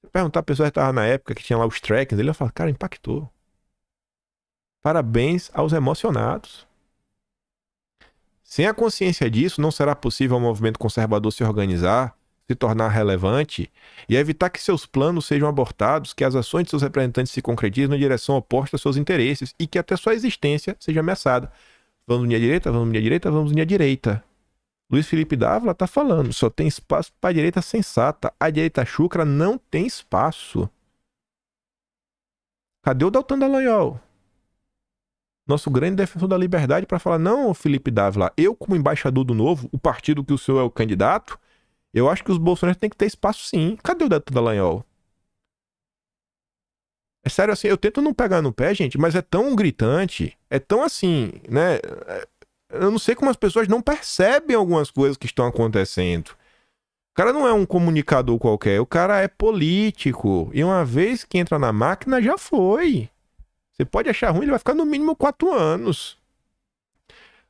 Se perguntar a pessoa que estava na época, que tinha lá os trackings, ele ia falar, cara, impactou. Parabéns aos emocionados. Sem a consciência disso, não será possível ao movimento conservador se organizar, se tornar relevante e evitar que seus planos sejam abortados, que as ações de seus representantes se concretizem na direção oposta aos seus interesses e que até sua existência seja ameaçada. Vamos unir a direita, vamos unir a direita, vamos unir a direita. Luiz Felipe Dávila está falando, só tem espaço para a direita sensata. A direita chucra não tem espaço. Cadê o Deltan Dallagnol? Nosso grande defensor da liberdade para falar, não, Felipe Dávila, eu como embaixador do Novo, o partido que o senhor é o candidato, eu acho que os bolsonaristas têm que ter espaço sim. Cadê o Deltan Dallagnol? É sério assim, eu tento não pegar no pé, gente, mas é tão gritante, é tão assim, né? Eu não sei como as pessoas não percebem algumas coisas que estão acontecendo. O cara não é um comunicador qualquer, o cara é político. E uma vez que entra na máquina, já foi. Você pode achar ruim, ele vai ficar no mínimo 4 anos.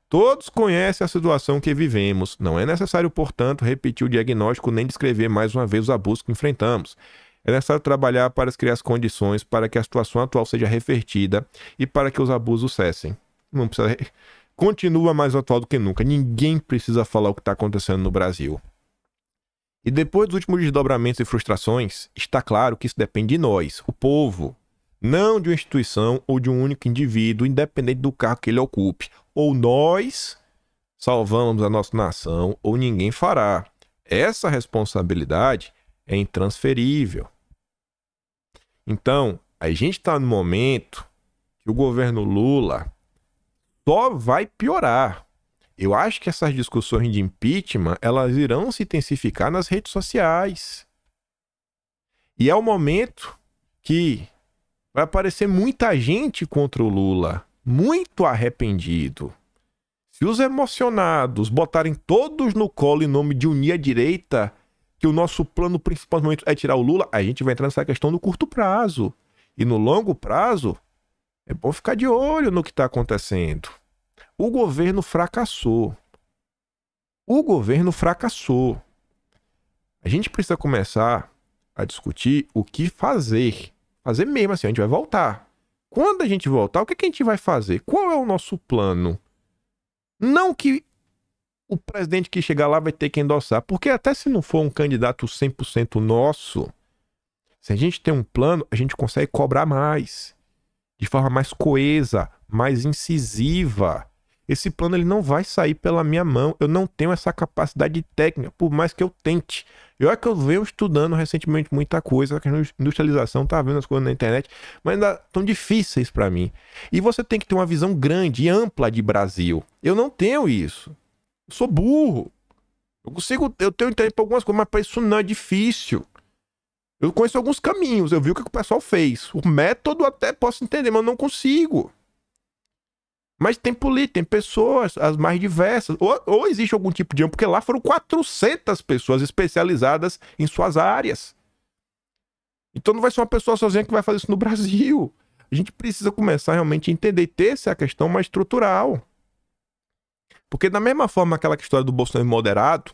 Todos conhecem a situação que vivemos. Não é necessário, portanto, repetir o diagnóstico nem descrever mais uma vez os abusos que enfrentamos. É necessário trabalhar para criar as condições para que a situação atual seja revertida e para que os abusos cessem. Não precisa... Continua mais atual do que nunca. Ninguém precisa falar o que está acontecendo no Brasil. E depois dos últimos desdobramentos e frustrações, está claro que isso depende de nós, o povo. Não de uma instituição ou de um único indivíduo, independente do cargo que ele ocupe. Ou nós salvamos a nossa nação, ou ninguém fará. Essa responsabilidade é intransferível. Então, a gente está no momento que o governo Lula só vai piorar. Eu acho que essas discussões de impeachment, elas irão se intensificar nas redes sociais. E é o momento que vai aparecer muita gente contra o Lula, muito arrependido. Se os emocionados botarem todos no colo em nome de unir a direita, que o nosso plano principal no momento é tirar o Lula, a gente vai entrar nessa questão no curto prazo. E no longo prazo, é bom ficar de olho no que está acontecendo. O governo fracassou. O governo fracassou. A gente precisa começar a discutir o que fazer. Fazer mesmo assim, a gente vai voltar. Quando a gente voltar, o que a gente vai fazer? Qual é o nosso plano? Não que o presidente que chegar lá vai ter que endossar, porque até se não for um candidato 100% nosso, se a gente tem um plano, a gente consegue cobrar mais, de forma mais coesa, mais incisiva. Esse plano ele não vai sair pela minha mão. Eu não tenho essa capacidade técnica, por mais que eu tente. Eu é que eu venho estudando recentemente muita coisa, a industrialização, tá vendo as coisas na internet, mas ainda estão difíceis para mim. E você tem que ter uma visão grande e ampla de Brasil. Eu não tenho isso. Eu sou burro. Eu tenho interesse para algumas coisas, mas para isso não é difícil. Eu conheço alguns caminhos, eu vi o que o pessoal fez. O método até posso entender, mas eu não consigo. Mas tem política, tem pessoas, as mais diversas. Ou existe algum tipo de... Porque lá foram 400 pessoas especializadas em suas áreas. Então não vai ser uma pessoa sozinha que vai fazer isso no Brasil. A gente precisa começar realmente a entender e ter essa questão mais estrutural. Porque da mesma forma aquela história do Bolsonaro moderado,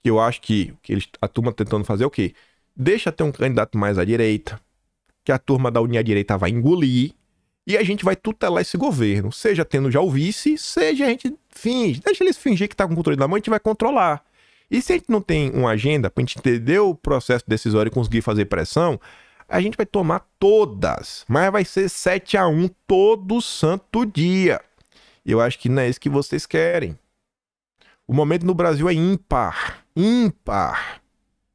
que eu acho que a turma tentando fazer o quê? Deixa ter um candidato mais à direita, que a turma da União à Direita vai engolir, e a gente vai tutelar esse governo, seja tendo já o vice, seja a gente finge, deixa eles fingir que tá com o controle da mão, a gente vai controlar. E se a gente não tem uma agenda pra gente entender o processo decisório e conseguir fazer pressão, a gente vai tomar todas, mas vai ser 7-1 todo santo dia. Eu acho que não é isso que vocês querem. O momento no Brasil é ímpar, ímpar.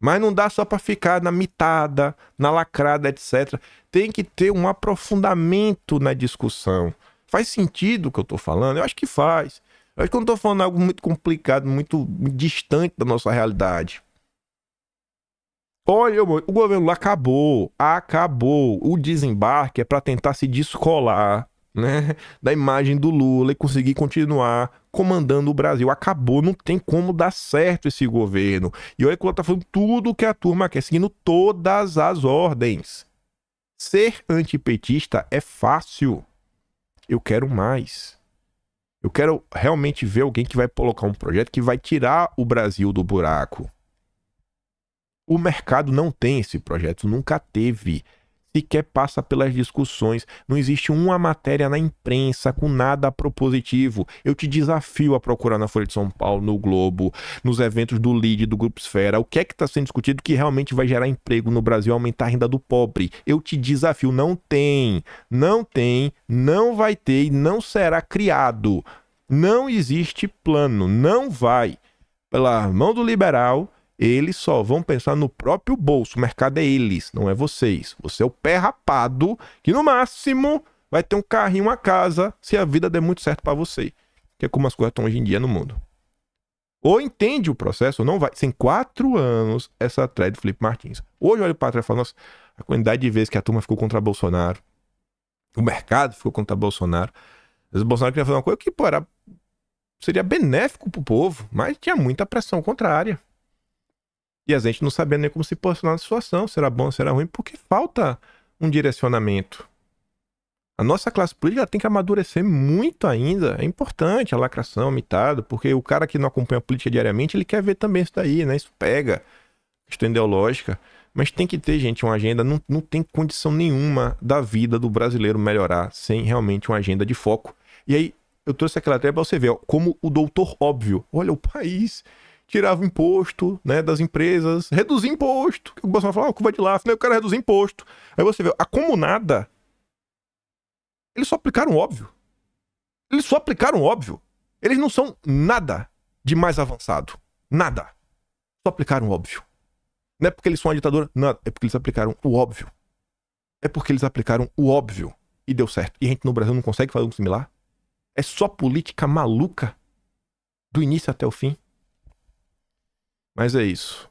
Mas não dá só para ficar na mitada, na lacrada, etc. Tem que ter um aprofundamento na discussão. Faz sentido o que eu tô falando? Eu acho que faz. Eu acho que eu não tô falando algo muito complicado, muito distante da nossa realidade. Olha, o governo Lula acabou. O desembarque é para tentar se descolar, né, da imagem do Lula e conseguir continuar comandando o Brasil. Acabou, não tem como dar certo esse governo. E olha que o Lula tá falando tudo o que a turma quer, seguindo todas as ordens. Ser antipetista é fácil. Eu quero mais. Eu quero realmente ver alguém que vai colocar um projeto que vai tirar o Brasil do buraco. O mercado não tem esse projeto, nunca teve. Sequer passa pelas discussões. Não existe uma matéria na imprensa com nada propositivo. Eu te desafio a procurar na Folha de São Paulo, no Globo, nos eventos do LIDE, do Grupo Esfera. O que é que está sendo discutido que realmente vai gerar emprego no Brasil, aumentar a renda do pobre? Eu te desafio. Não tem, não vai ter e não será criado. Não existe plano, não vai. Pela mão do liberal, eles só vão pensar no próprio bolso. O mercado é eles, não é vocês. Você é o pé rapado que, no máximo, vai ter um carrinho, uma casa, se a vida der muito certo pra você. Que é como as coisas estão hoje em dia no mundo. Ou entende o processo ou não vai. Tem 4 anos essa thread do Felipe Martins. Hoje eu olho pra trás e falo, nossa, a quantidade de vezes que a turma ficou contra Bolsonaro, o mercado ficou contra Bolsonaro. Às vezes o Bolsonaro queria fazer uma coisa que, pô, seria benéfico pro povo, mas tinha muita pressão contrária. E a gente não sabia nem como se posicionar na situação, será bom, será ruim, porque falta um direcionamento. A nossa classe política tem que amadurecer muito ainda. É importante a lacração, mitado, porque o cara que não acompanha a política diariamente, ele quer ver também isso daí, né? Isso pega, questão ideológica. Mas tem que ter, gente, uma agenda. Não tem condição nenhuma da vida do brasileiro melhorar sem realmente uma agenda de foco. E aí, eu trouxe aquela tela pra você ver, ó, como o doutor óbvio. Olha, o país tirava o imposto, né, das empresas, reduzia imposto. O Bolsonaro falava, curva de Laffer, né, eu quero reduzir imposto. Aí você vê, a comunada, eles só aplicaram óbvio. Eles não são nada de mais avançado. Nada. Só aplicaram óbvio. Não é porque eles são uma ditadura, não, é porque eles aplicaram o óbvio. E deu certo. E a gente no Brasil não consegue fazer algo similar? É só política maluca do início até o fim. Mas é isso.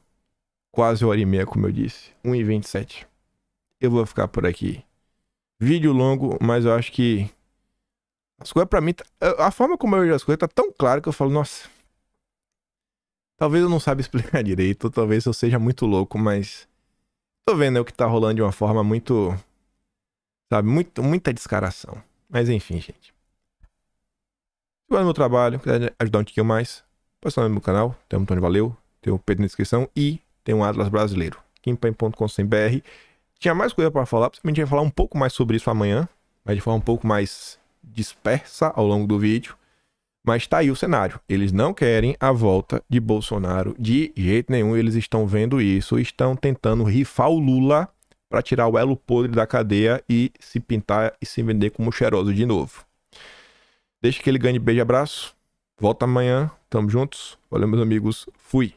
Quase 1h30, como eu disse. 1h27. Eu vou ficar por aqui. Vídeo longo, mas eu acho que as coisas pra mim... A forma como eu vejo as coisas tá tão clara que eu falo, nossa... Talvez eu não saiba explicar direito, ou talvez eu seja muito louco, mas... Tô vendo o que tá rolando de uma forma muito... Sabe, muita descaração. Mas enfim, gente. Se gosta do meu trabalho, quiser ajudar um tiquinho mais, pode estar no meu canal. Tem um botão de valeu, tem um Pedro na descrição e tem um Atlas brasileiro. Kimpen.com.br. Tinha mais coisa para falar, principalmente a gente vai falar um pouco mais sobre isso amanhã, mas de forma um pouco mais dispersa ao longo do vídeo. Mas tá aí o cenário. Eles não querem a volta de Bolsonaro de jeito nenhum. Eles estão vendo isso, estão tentando rifar o Lula para tirar o elo podre da cadeia e se pintar e se vender como cheiroso de novo. Deixa que ele ganhe, beijo e abraço. Volta amanhã, tamo juntos. Valeu, meus amigos. Fui.